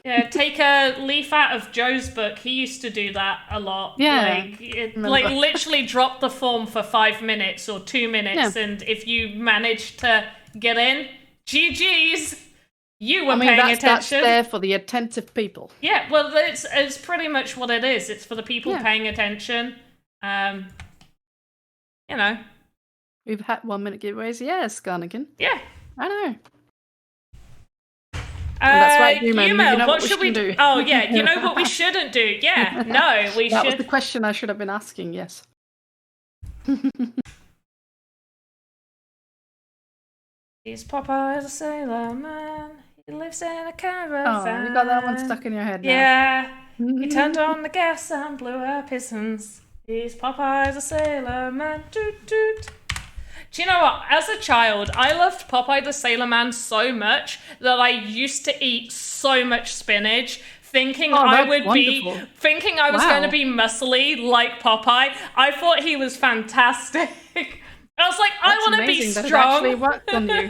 Yeah, take a leaf out of Joe's book. He used to do that a lot. Yeah, like literally drop the form for 5 minutes or 2 minutes, and if you manage to get in, GG's. You were paying attention. That's there for the attentive people. Yeah, well, it's pretty much what it is. It's for the people paying attention. You know. We've had 1 minute giveaways. Yes, Garnigan. Yeah. I know. That's right, Human. You know what should we do? Oh, yeah. You know what we shouldn't do? Yeah. No, we should. That was the question I should have been asking, yes. He's Popeye the Sailor Man. He lives in a caravan. Oh, you got that one stuck in your head now. Yeah. He turned on the gas and blew up his sons. He's Popeye the Sailor Man. Toot toot. Do you know what? As a child, I loved Popeye the Sailor Man so much that I used to eat so much spinach, thinking I was going to be muscly like Popeye. I thought he was fantastic. I was like, I want to be strong. That actually worked on you.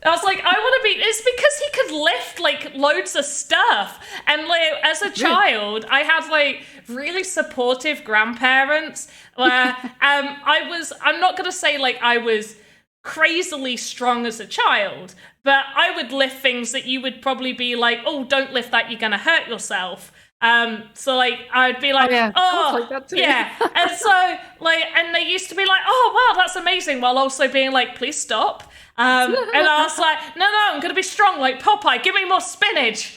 I was like, I want to be. It's because he could lift like loads of stuff, and like as a child, I had like really supportive grandparents. Where I'm not gonna say like I was crazily strong as a child, but I would lift things that you would probably be like, oh, don't lift that, you're gonna hurt yourself. So like I'd be like, like that too. Yeah, and so like, and they used to be like, oh wow, that's amazing, while also being like, please stop. And I was like, no, I'm gonna be strong like Popeye. Give me more spinach.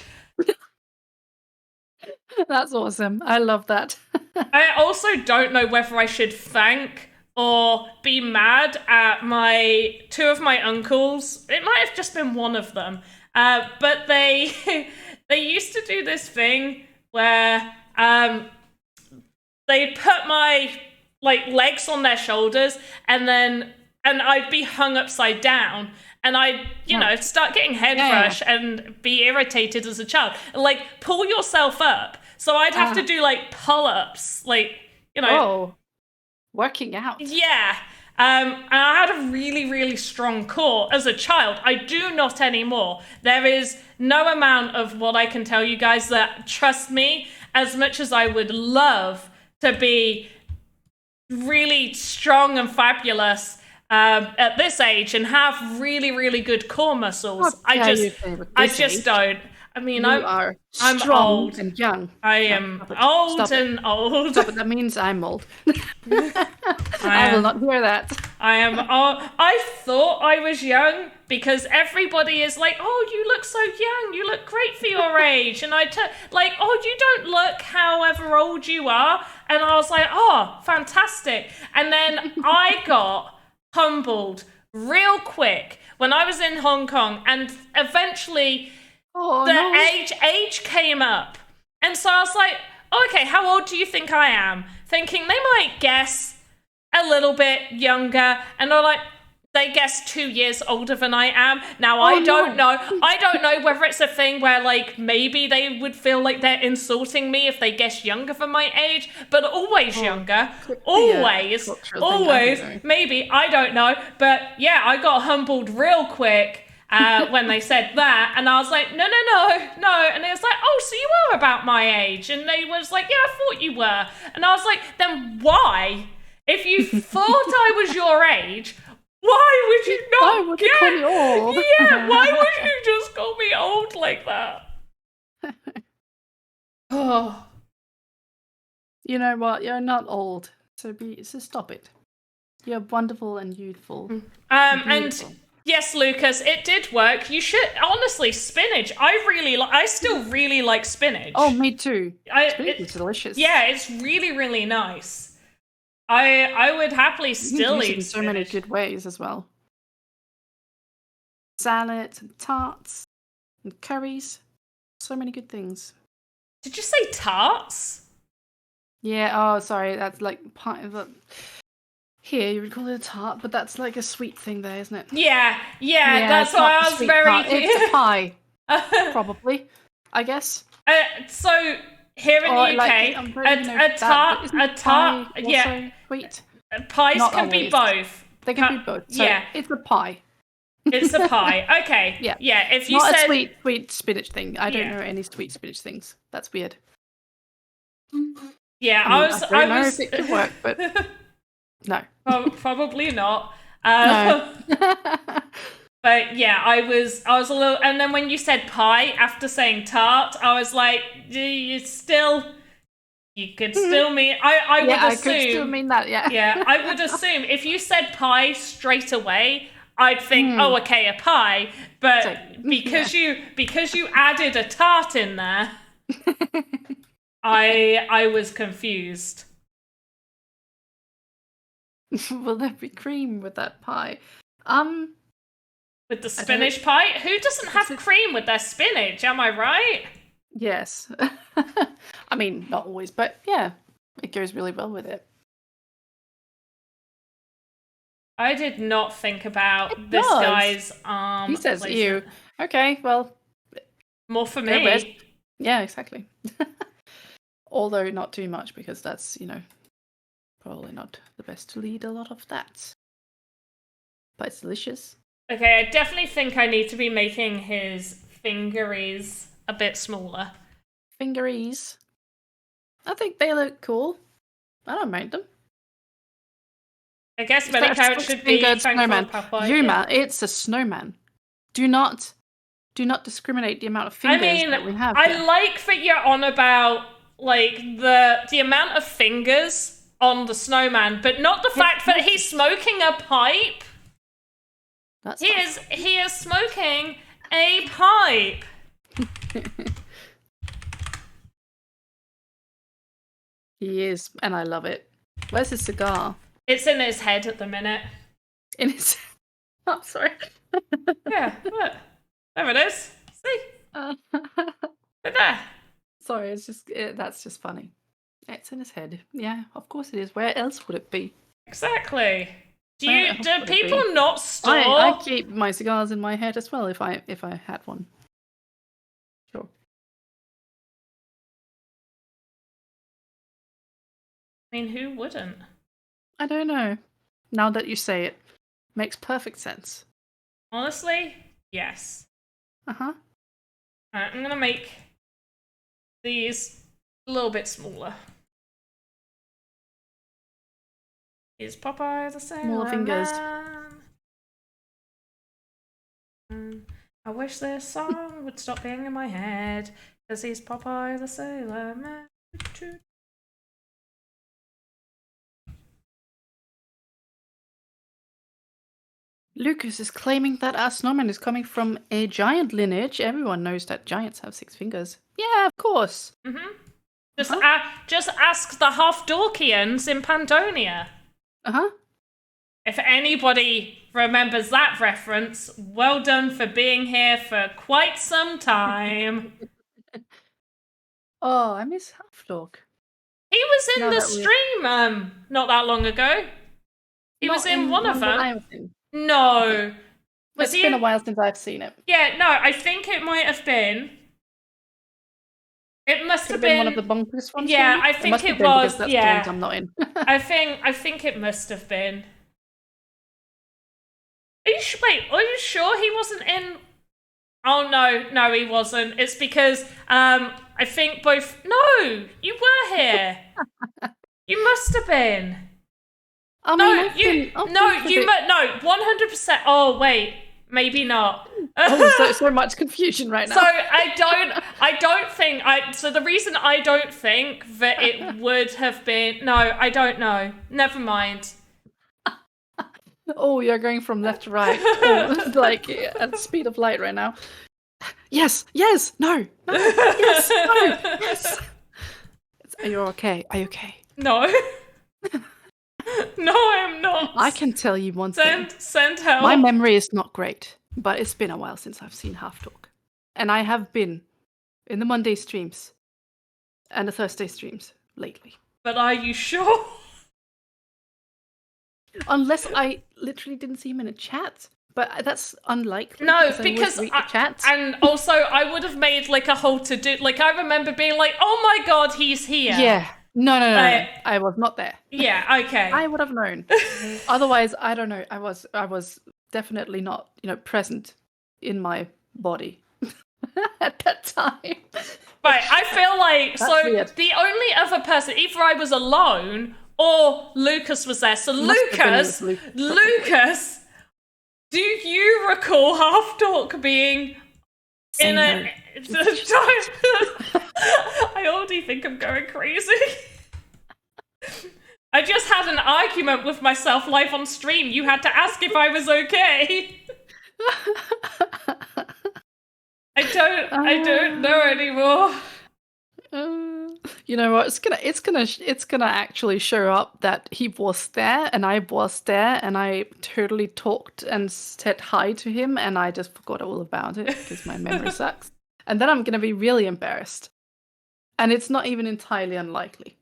That's awesome. I love that. I also don't know whether I should thank or be mad at two of my uncles. It might have just been one of them, but they used to do this thing where they'd put my like legs on their shoulders, and I'd be hung upside down, and I'd start getting head rush and be irritated as a child. Like, pull yourself up. So I'd have to do like pull-ups, like, working out. Yeah. And I had a really, really strong core as a child. I do not anymore. There is no amount of what I can tell you guys that, trust me, as much as I would love to be really strong and fabulous at this age and have really, really good core muscles, I just don't. I mean, I'm strong old and young. I am old and old. Stop it. That means I'm old. I will not hear that. I am old. I thought I was young because everybody is like, "Oh, you look so young. You look great for your age." And like, "Oh, you don't look however old you are." And I was like, "Oh, fantastic." And then I got humbled real quick when I was in Hong Kong, and eventually age came up. And so I was like, okay, how old do you think I am? Thinking they might guess a little bit younger. And they're like, they guess 2 years older than I am. Now, I don't know. I don't know whether it's a thing where, like, maybe they would feel like they're insulting me if they guess younger than my age, but always younger. Always. Maybe. I don't know. But, yeah, I got humbled real quick when they said that. And I was like, no. And it was like, oh, so you are about my age. And they was like, yeah, I thought you were. And I was like, then why? If you thought I was your age, why would you not? Why would you call me old? Yeah, why would you just call me old like that? Oh, you know what? You're not old, so stop it. You're wonderful and youthful. And yes, Lucas, it did work. You should honestly, spinach. I still really like spinach. Oh, me too. It's delicious. Yeah, it's really, really nice. I would happily still eat in so many good ways as well. Salads and tarts and curries. So many good things. Did you say tarts? Yeah, oh, sorry. That's like pie. Here, you would call it a tart, but that's like a sweet thing there, isn't it? Yeah, that's why I was very... Tart. It's a pie, probably, I guess. So... Here in the UK, a tart, yeah. Sweet. Pies Not can always. be both. They can be both. So yeah, it's a pie. It's a pie. Okay. Yeah. If you not said a sweet spinach thing, I don't know any sweet spinach things. That's weird. Yeah, I don't know if it could work, but no, probably not. No. But yeah, I was a little, and then when you said pie after saying tart, I was like, you could still mean, I would assume. I could still mean that, yeah. Yeah, I would assume if you said pie straight away, I'd think, oh, okay, a pie. But because you added a tart in there, I was confused. Will there be cream with that pie? With the spinach pie? Who doesn't have cream with their spinach? Am I right? Yes. I mean, not always, but yeah, it goes really well with it. I did not think about this guy's arm. He says placement. you. Okay, well. More for me. Yeah, exactly. Although not too much, because that's, probably not the best to lead a lot of that. But it's delicious. Okay, I definitely think I need to be making his fingeries a bit smaller. Fingeries? I think they look cool. I don't mind them. I guess many carrots should be snowman. Yuma, it's a snowman. Do not discriminate the amount of fingers that we have. I like that you're on about like the amount of fingers on the snowman, but not the fact that he's smoking a pipe. He is smoking a pipe. He is, and I love it. Where's his cigar? It's in his head at the minute. In his... Oh, sorry. Yeah, look. There it is. See? Right there. Sorry, that's just funny. It's in his head. Yeah, of course it is. Where else would it be? Exactly. Do Where else would it people be? not store? I keep my cigars in my head as well if I had one. Sure. I mean, who wouldn't? I don't know. Now that you say it, makes perfect sense. Honestly, yes. Uh-huh. Alright, I'm gonna make these a little bit smaller. Is Popeye the Sailor Smaller fingers. Man? I wish this song would stop being in my head, because he's Popeye the Sailor Man. Lucas is claiming that our snowman is coming from a giant lineage. Everyone knows that giants have 6 fingers. Yeah, of course. Mm-hmm. Just ask the half-Dorkians in Pandonia. Uh-huh. If anybody remembers that reference, well done for being here for quite some time. Oh, I miss Half-Dog. He was in Now the that we- stream not that long ago. He was Not in one of that them. I was in. No. It's been a while since I've seen it. Yeah, no, I think it might have been. It must Could have been been one of the bonkers ones. Yeah, maybe? I think must have it been, because was, that's yeah. the ones I'm not in. I think it must have been. Are you sure he wasn't in? Oh no, he wasn't. It's because I think both. No, you were here. You must have been. I No, mean, you. No, you. No, 100%. Oh wait, maybe not. Oh, so much confusion right now. So I don't think so the reason I don't think that it would have been, no, I don't know. Never mind. Oh, you're going from left to right. Oh, it's like at the speed of light right now. Yes, no, yes, no, yes. Are you okay? Are you okay? No. No, I'm not. I can tell you one thing. Send help. My memory is not great, but it's been a while since I've seen Half-Dog. And I have been in the Monday streams and the Thursday streams lately. But are you sure? Unless I literally didn't see him in a chat. But that's unlikely. No, I because always read the chats. and also I would have made like a whole to-do. Like I remember being like, "Oh my god, he's here." Yeah. No. I was not there. Yeah, okay. I would have known. Otherwise, I don't know. I was definitely not, present in my body at that time. Right, I feel like That's weird. the only other person, either I was alone or Lucas was there. So Must have been with Lucas, do you recall Half-Dork being in a? I already think I'm going crazy. I just had an argument with myself live on stream. You had to ask if I was okay. I don't know anymore. You know what? It's gonna actually show up that he was there and I was there and I totally talked and said hi to him and I just forgot all about it because my memory sucks. And then I'm gonna be really embarrassed. And it's not even entirely unlikely.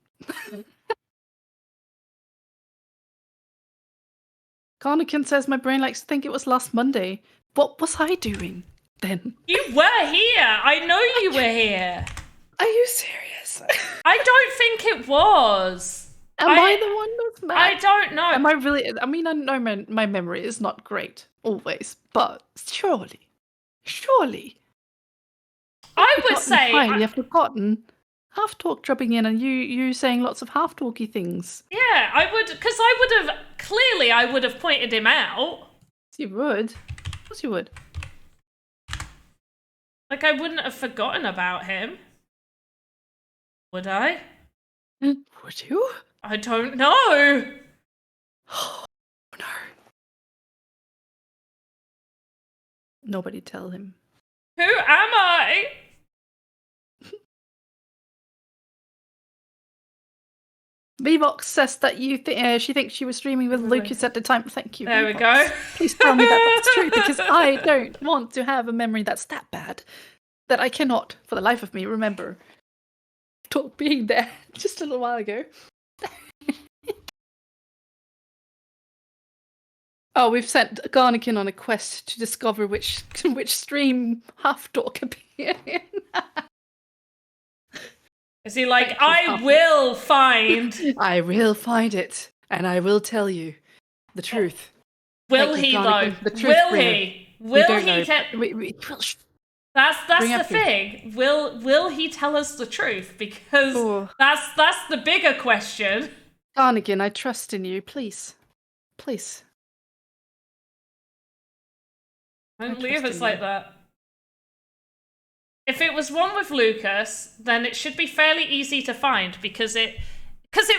Carnican says my brain likes to think it was last Monday. What was I doing then? You were here. I know you were here. Are you serious? I don't think it was. Am I the one that's mad? I don't know. Am I really? I mean, I know my memory is not great always, but surely. I would say I've forgotten Half-Talk dropping in and you saying lots of half-talky things. yeah, I would, because I would have pointed him out. You would. Of course you would. Like, I wouldn't have forgotten about him. Would I? Would you? I don't know. Oh, no. Nobody tell him. Who am I? VoxEdit says that she thinks she was streaming with Lucas at the time. Thank you. There we VoxEdit. go. Please tell me that that's true, because I don't want to have a memory that's that bad that I cannot, for the life of me, remember. half-dork being there just a little while ago. Oh, we've sent Garnikin on a quest to discover which stream half-dork appear in. Is he like, Thank you, I Papa. will find? I will find it, and I will tell you the truth. Will Thank you, he though? Garnikin, the truth Will bringer. he? We Will don't he? know. That's Bring the up your- thing. Will he tell us the truth? Because Oh. that's the bigger question. Garnikin, I trust in you. Please. Please. I don't I believe trust it's in like you. that. If it was one with Lucas, then it should be fairly easy to find because it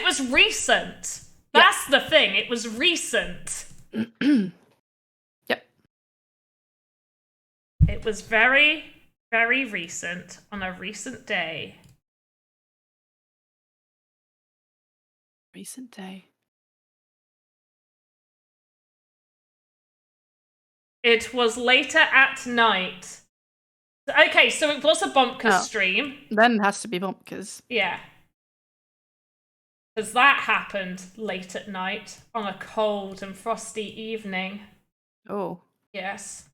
was recent. Yeah. That's the thing. It was recent. Yep. It was very, very recent on a recent day. Recent day. It was later at night. Okay, so it was a Bonkers stream. Then it has to be Bonkers. Yeah. Because that happened late at night on a cold and frosty evening. Oh. Yes.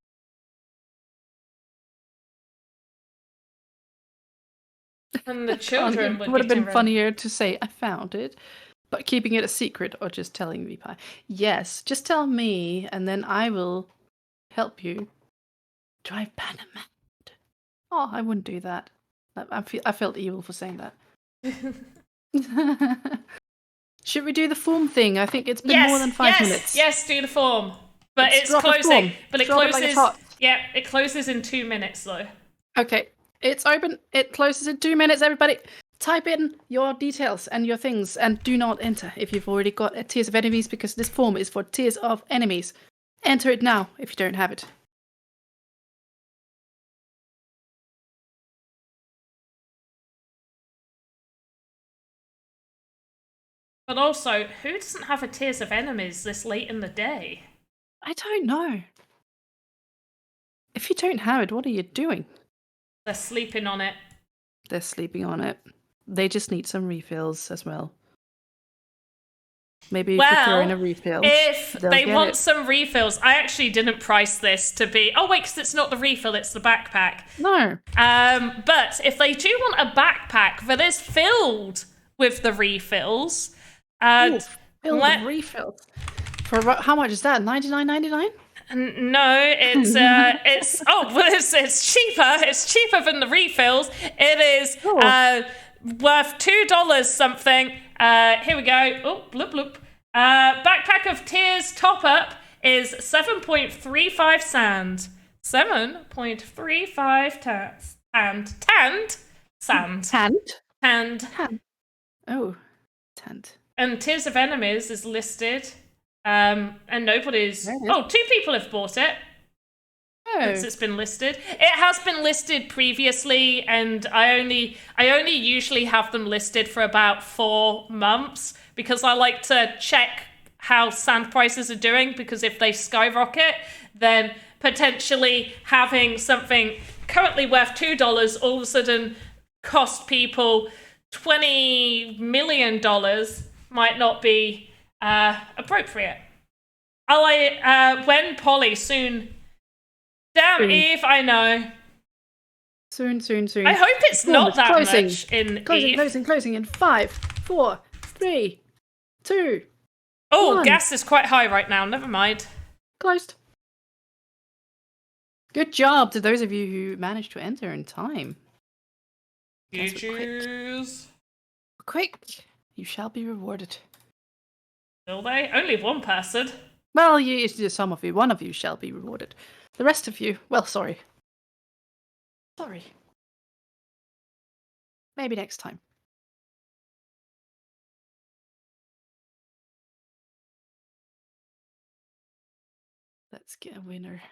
And the children It would have been getting funnier to say, I found it, but keeping it a secret or just telling VPie. Yes, just tell me, and then I will help you drive Panama. Oh, I wouldn't do that. I felt evil for saying that. Should we do the form thing? I think it's been more than 5 minutes. Yes, do the form. But Let's it's drop a closing. form. But it Drop it closes. like it's hot. Yeah, it closes in 2 minutes though. Okay, it's open. It closes in 2 minutes. Everybody, type in your details and your things, and do not enter if you've already got a Tears of Enemies, because this form is for Tears of Enemies. Enter it now if you don't have it. But also, who doesn't have a Tears of Enemies this late in the day? I don't know. If you don't have it, what are you doing? They're sleeping on it. They're sleeping on it. They just need some refills as well. Maybe if you throw in a refill. If they'll they get want it. some refills, I actually didn't price this to be. Oh wait, because it's not the refill; it's the backpack. No. But if they do want a backpack that is filled with the refills, Ooh, filled with refills. For how much is that? $99.99? No, it's it's cheaper. It's cheaper than the refills. It is worth $2 something. Here we go. Oh, bloop bloop. Backpack of Tears top up is 7.35 sand. 7.35 tanned sand. Tanned? Tanned. Oh, tanned. And Tears of Enemies is listed. And nobody's. Oh, 2 people have bought it. Since it's been listed. It has been listed previously, and I only usually have them listed for about 4 months because I like to check how sand prices are doing, because if they skyrocket, then potentially having something currently worth $2 all of a sudden cost people $20 million might not be appropriate. When Polly soon. Damn, Soon. Eve, I know. Soon. I hope it's not that closing. much in Eve. Closing in 5, 4, 3, 2. Oh, 1. gas is quite high right now. Never mind. Closed. Good job to those of you who managed to enter in time. Guys were quick. You shall be rewarded. Will they? Only one person. Well, some of you. One of you shall be rewarded. The rest of you, well, sorry. Sorry. Maybe next time. Let's get a winner.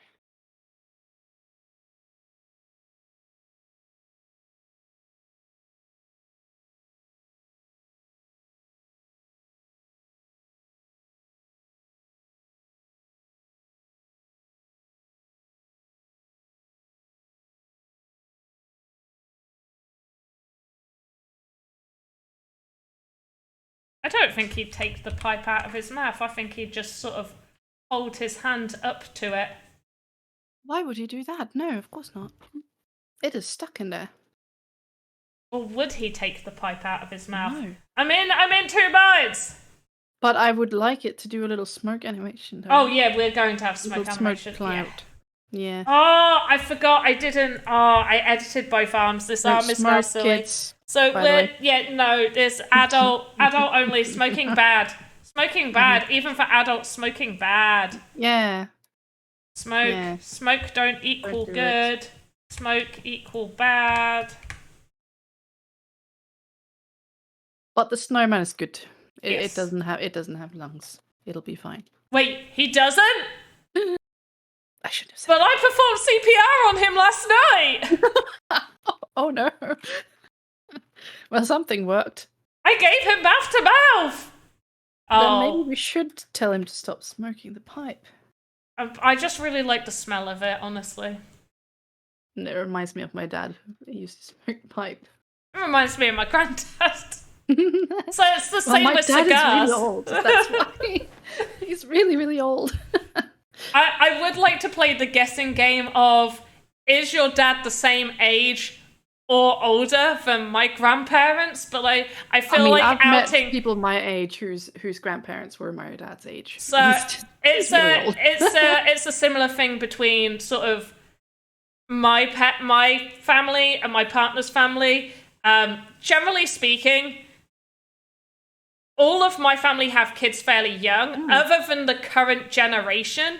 I don't think he'd take the pipe out of his mouth. I think he'd just sort of hold his hand up to it. Why would he do that? No, of course not. It is stuck in there. Or would he take the pipe out of his mouth? No. I'm in 2 minds. But I would like it to do a little smoke animation. Though. Oh yeah, we're going to have smoke Little animation. smoke cloud. Yeah. Oh, I forgot. I didn't. Oh, I edited both arms. This arm is now Smoke, silly. kids. So by the way. there's adult only smoking bad. Smoking bad, even for adults, smoking bad. Yeah. Smoke don't equal do good. it. Smoke equal bad. But the snowman is good. It Yes. doesn't have lungs. It'll be fine. Wait, he doesn't? I shouldn't have said. But I performed CPR on him last night. Oh no. Well, something worked. I gave him mouth to mouth. Then maybe we should tell him to stop smoking the pipe. I just really like the smell of it, honestly. And it reminds me of my dad. He used to smoke pipe. It reminds me of my granddad. So it's the Well, same my with dad cigars. is really old. That's why. He's really, really old. I would like to play the guessing game of, is your dad the same age or older than my grandparents? But I feel like I've outing met people my age whose grandparents were my dad's age. So He's really old. it's a similar thing between sort of my family and my partner's family. Generally speaking, all of my family have kids fairly young, other than the current generation.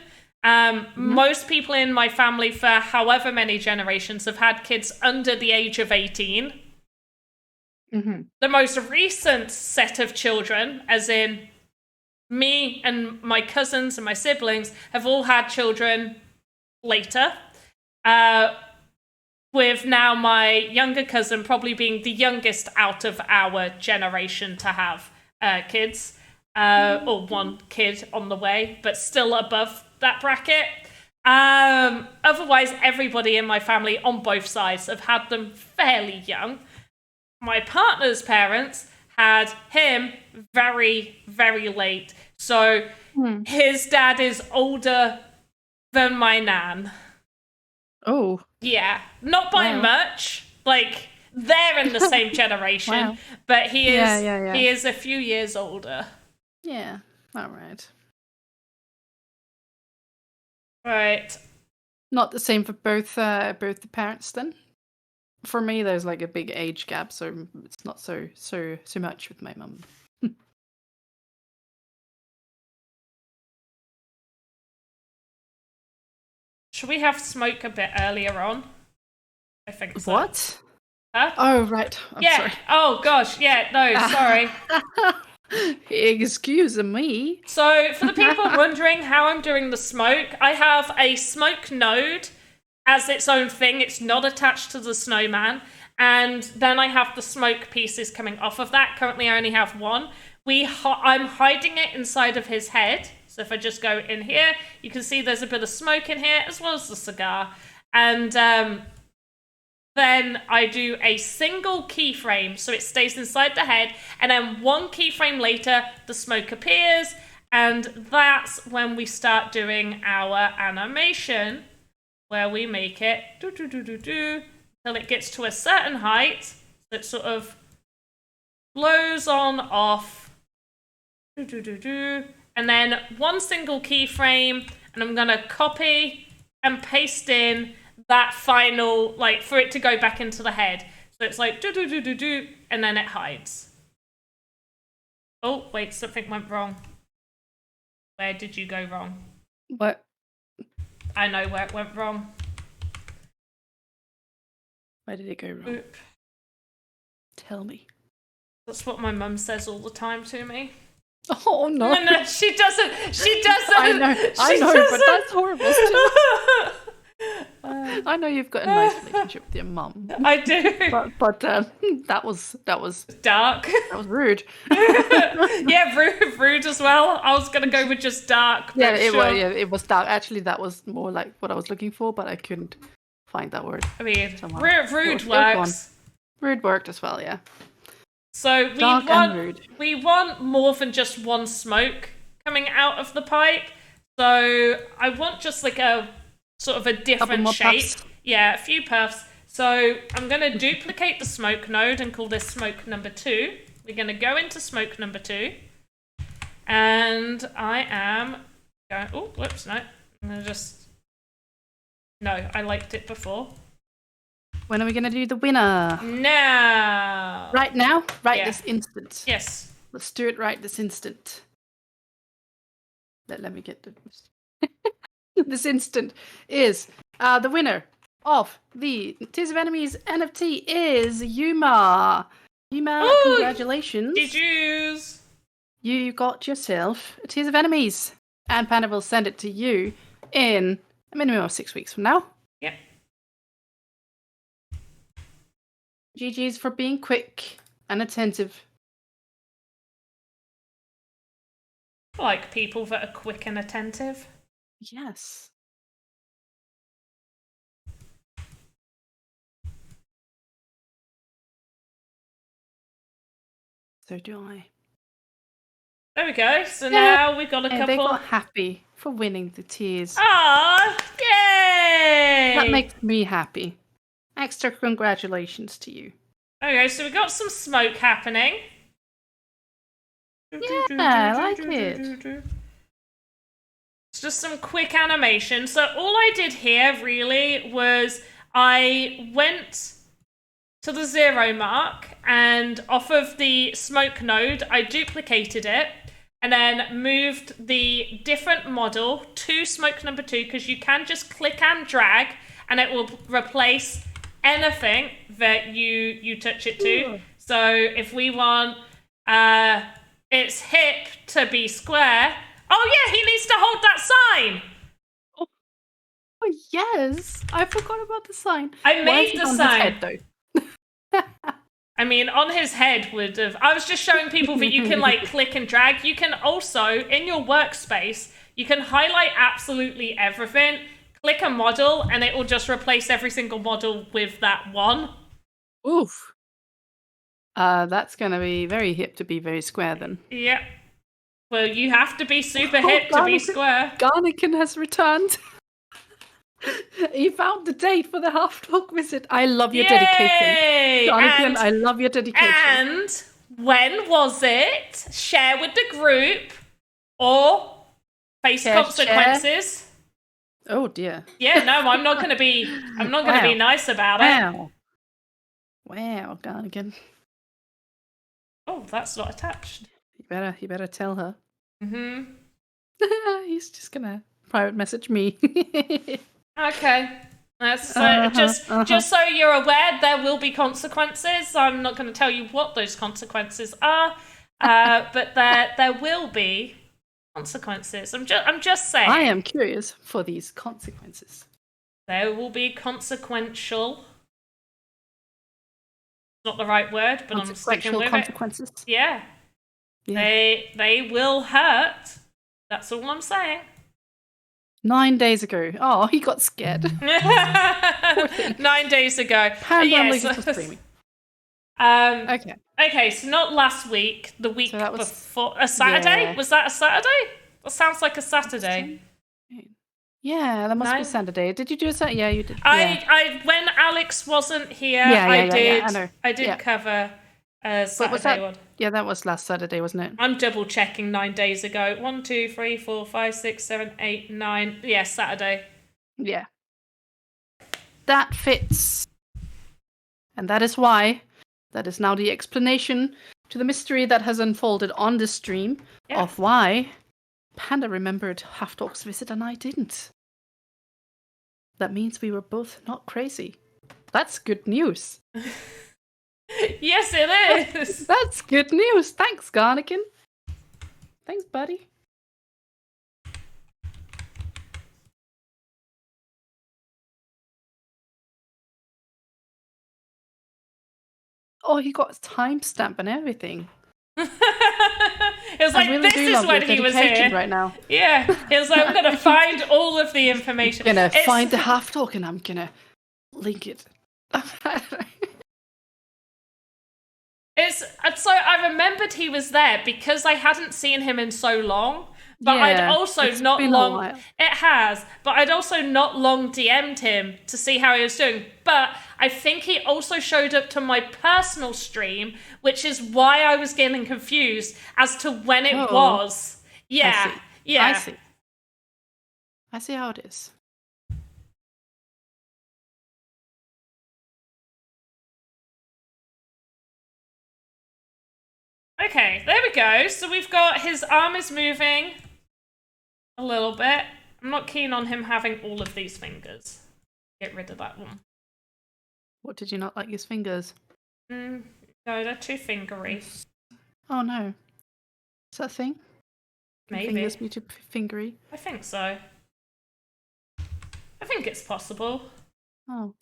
Most people in my family, for however many generations, have had kids under the age of 18. The most recent set of children, as in me and my cousins and my siblings, have all had children later. With now my younger cousin probably being the youngest out of our generation to have kids. Or one kid on the way, but still above that bracket. Otherwise, everybody in my family on both sides have had them fairly young. My partner's parents had him very, very late. So his dad is older than my nan. Oh. Yeah, not by much. Like, they're in the same generation, but he is a few years older. Yeah. All right. Right. Not the same for both the parents then. For me, there's like a big age gap, so it's not so much with my mum. Should we have smoke a bit earlier on? I think so. What? Huh? Oh right. I'm sorry. Oh gosh. Yeah. No. Sorry. Excuse me. So, for the people wondering how I'm doing the smoke, I have a smoke node as its own thing. It's not attached to the snowman. And then I have the smoke pieces coming off of that. Currently, I only have one. I'm hiding it inside of his head. So if I just go in here, you can see there's a bit of smoke in here, as well as the cigar. And then I do a single keyframe, so it stays inside the head, and then one keyframe later, the smoke appears, and that's when we start doing our animation, where we make it till it gets to a certain height, that sort of blows on off, and then one single keyframe, and I'm gonna copy and paste in that final, like, for it to go back into the head. So it's like and then it hides. Oh, wait, something went wrong. Where did you go wrong? What? I know where it went wrong. Where did it go wrong? Oop. Tell me. That's what my mum says all the time to me. Oh no. No, she doesn't. I know, but that's horrible still. I know you've got a nice relationship with your mum. I do. But that was Dark. That was rude. Yeah, rude as well. I was gonna go with just dark. Yeah, but it was dark. Actually, that was more like what I was looking for, but I couldn't find that word. I mean, somehow. rude It was works. Rude worked as well, yeah. So Dark and rude. we want more than just one smoke coming out of the pipe. So I want just like a sort of a different shape. Puffs. Yeah, a few puffs. So I'm going to duplicate the smoke node and call this smoke number 2. We're going to go into smoke number 2. And I am going... Oh, whoops, no. I'm going to just... No, I liked it before. When are we going to do the winner? Now! Right now? Right Yeah. this instant. Yes. Let's do it right this instant. Let me get the... This instant is the winner of the Tears of Enemies NFT is Yuma. Yuma, Ooh, congratulations. GG's. You got yourself a Tears of Enemies. And Panda will send it to you in a minimum of 6 weeks from now. Yep. GG's for being quick and attentive. I like people that are quick and attentive. Yes. So do I. There we go. So now we've got a Hey, they couple. got happy for winning the Tears. Ah, yay! That makes me happy. Extra congratulations to you. Okay, so we've got some smoke happening. Yeah, I like it. It's just some quick animation. So all I did here really was I went to the 0 mark and off of the smoke node, I duplicated it and then moved the different model to smoke number 2 because you can just click and drag and it will replace anything that you touch it to. Ooh. So if we want its hip to be square, oh yeah, he needs to hold that sign. Oh yes, I forgot about the sign. I Why made is it the on his sign. head, though? I mean, on his head would have... I was just showing people that you can, like, click and drag. You can also, in your workspace, you can highlight absolutely everything, click a model, and it will just replace every single model with that one. Oof. That's gonna be very hip to be very square then. Yep. Well, you have to be super hip to be square. Garnican has returned. He found the date for the Half Talk visit. I love your dedication. Yay! Garnican, I love your dedication. And when was it? Share with the group or face Share. consequences. Oh dear. Yeah, no, I'm not gonna be be nice about it. Wow. Wow, Garnican. Oh, that's not attached. You better tell her. Mm-hmm. He's just gonna private message me. Okay. That's just so you're aware, there will be consequences. I'm not going to tell you what those consequences are, but there will be consequences. I'm just saying. I am curious for these consequences. There will be consequential. Not the right word, but I'm sticking with consequences. it. Yeah. They will hurt. That's all I'm saying. 9 days ago. Oh, he got scared. 9 days ago. Screaming. Okay. Okay, so not last week, the week So that was- before. A Saturday? yeah. Was that a Saturday? That sounds like a Saturday. Yeah, that must No? be Saturday. Did you do a Saturday? Yeah, you did. I when Alex wasn't here, Yeah, I yeah, did. I know. I did Yeah. cover a Saturday But was that? one. Yeah, that was last Saturday, wasn't it? I'm double checking 9 days ago. 1, 2, 3, 4, 5, 6, 7, 8, 9. Yeah, Saturday. Yeah. That fits. And that is why. That is now the explanation to the mystery that has unfolded on the stream of why Panda remembered Half Talk's visit and I didn't. That means we were both not crazy. That's good news. Yes, it is. That's good news. Thanks, Garnican. Thanks, buddy. Oh, he got a timestamp and everything. It was like, I really this do is love when your he was dedication here. right now. Yeah, it was like, I'm going to find all of the information. I'm gonna It's- find the Half Talk and I'm gonna link it. It's And so I remembered he was there because I hadn't seen him in so long. But I'd Yeah, also it's not been a long. while. It has, but I'd also not long DM'd him to see how he was doing. But I think he also showed up to my personal stream, which is why I was getting confused as to when it Oh. was. Yeah, I see. yeah. I see. I see how it is. Okay, there we go. So we've got his arm is moving a little bit. I'm not keen on him having all of these fingers. Get rid of that one. What did you not like his fingers? No, they're too fingery. Oh no. Is that a thing? Can Maybe. fingers be too fingery? I think so. I think it's possible. Oh.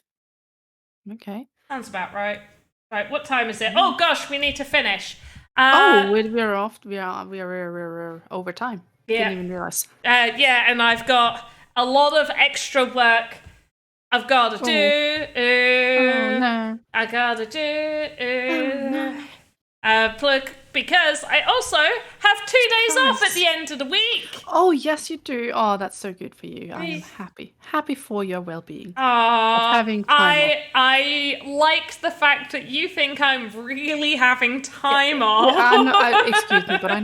Okay. Sounds about right. Right, what time is it? Oh gosh, we need to finish. We're off. We're over time. Yeah. Didn't even realize. Yeah, and I've got a lot of extra work I've got to do. Oh no. I gotta do. Oh, no. Because I also have 2 days off at Christ. the end of the week. Oh yes, you do. Oh, that's so good for you. I am happy for your well-being. Having time I like the fact that you think I'm really having time off. Excuse me, but I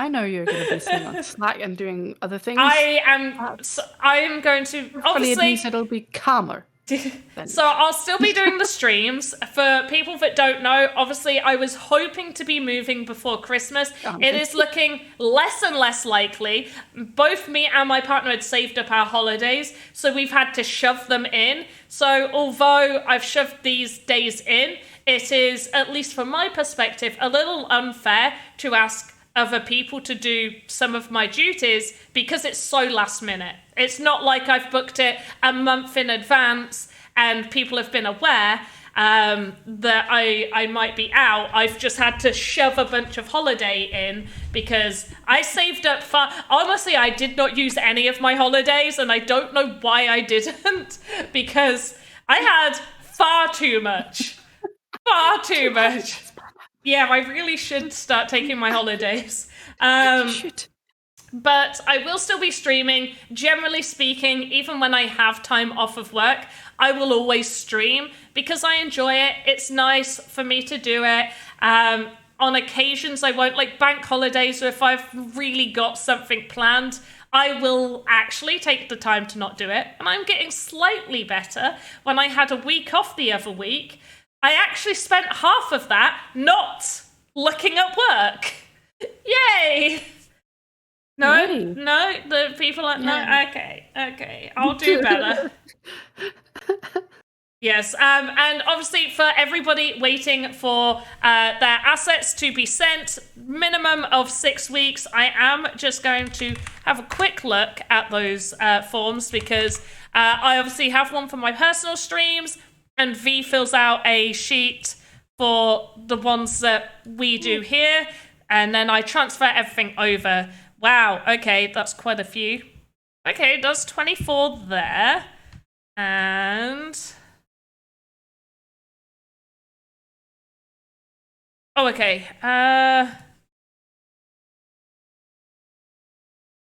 know you're going to be sitting on Slack and doing other things. I am going to Hopefully, it obviously. means it'll be calmer. So I'll still be doing the streams. For people that don't know, obviously I was hoping to be moving before Christmas. It is looking less and less likely. Both me and my partner had saved up our holidays, so we've had to shove them in. So although I've shoved these days in, it is, at least from my perspective, a little unfair to ask other people to do some of my duties because it's so last minute. It's not like I've booked it a month in advance and people have been aware that I might be out. I've just had to shove a bunch of holiday in because I saved up far. Honestly, I did not use any of my holidays and I don't know why I didn't because I had far too much. Far too much. Yeah, I really should start taking my holidays. But I will still be streaming. Generally speaking, even when I have time off of work, I will always stream because I enjoy it. It's nice for me to do it. On occasions, I won't, like bank holidays, or if I've really got something planned, I will actually take the time to not do it. And I'm getting slightly better. When I had a week off the other week, I actually spent half of that not looking at work. Yay! No, Really? no, the people are, no, Yeah. okay, I'll do better. Yes, and obviously for everybody waiting for their assets to be sent, minimum of 6 weeks, I am just going to have a quick look at those forms because I obviously have one for my personal streams, and V fills out a sheet for the ones that we do here, and then I transfer everything over. Wow, okay, that's quite a few. Okay, that's 24 there. And... oh, okay.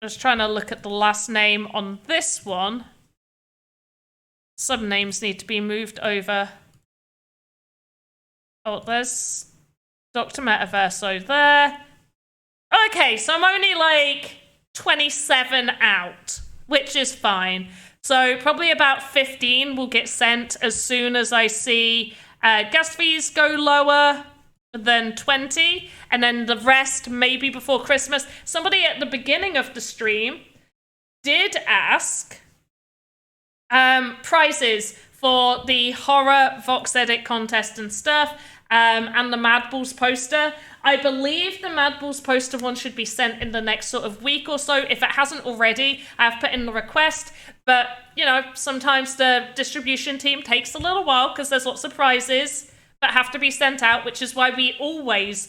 Just trying to look at the last name on this one. Some names need to be moved over. Oh, there's Dr. Metaverse there. Okay, so I'm only like 27 out, which is fine. So probably about 15 will get sent as soon as I see gas fees go lower than 20, and then the rest maybe before Christmas. Somebody at the beginning of the stream did ask prizes for the horror VoxEdit contest and stuff, and the Mad Balls poster. I believe the Mad Balls poster one should be sent in the next sort of week or so. If it hasn't already, I've put in the request. But, you know, sometimes the distribution team takes a little while because there's lots of prizes that have to be sent out, which is why we always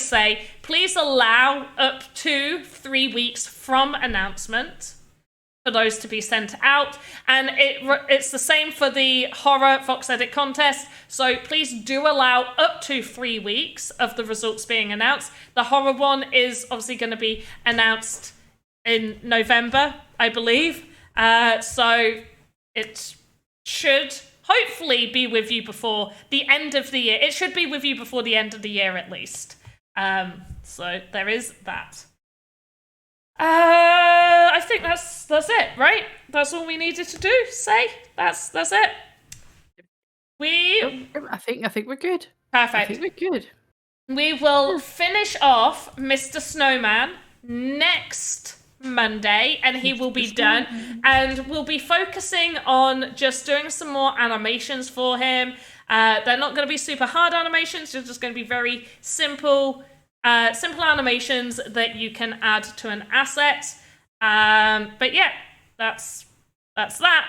say, please allow up to 3 weeks from announcement for those to be sent out. And it's the same for the horror VoxEdit contest. So please do allow up to 3 weeks of the results being announced. The horror one is obviously going to be announced in November, I believe. So it should hopefully be with you before the end of the year. It should be with you before the end of the year at least. So there is that. I think that's it, right? That's all we needed to do. That's it. I think we're good. Perfect. I think we're good. We will finish off Mr. Snowman next Monday, and he will be done. And we'll be focusing on just doing some more animations for him. They're not going to be super hard animations. They're just going to be very simple animations that you can add to an asset. But yeah, that's that.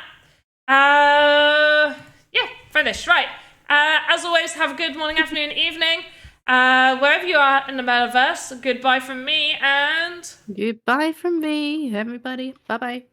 Yeah, finished. Right. As always, have a good morning, afternoon, evening. Wherever you are in the metaverse, goodbye from me and... Goodbye from me, everybody. Bye-bye.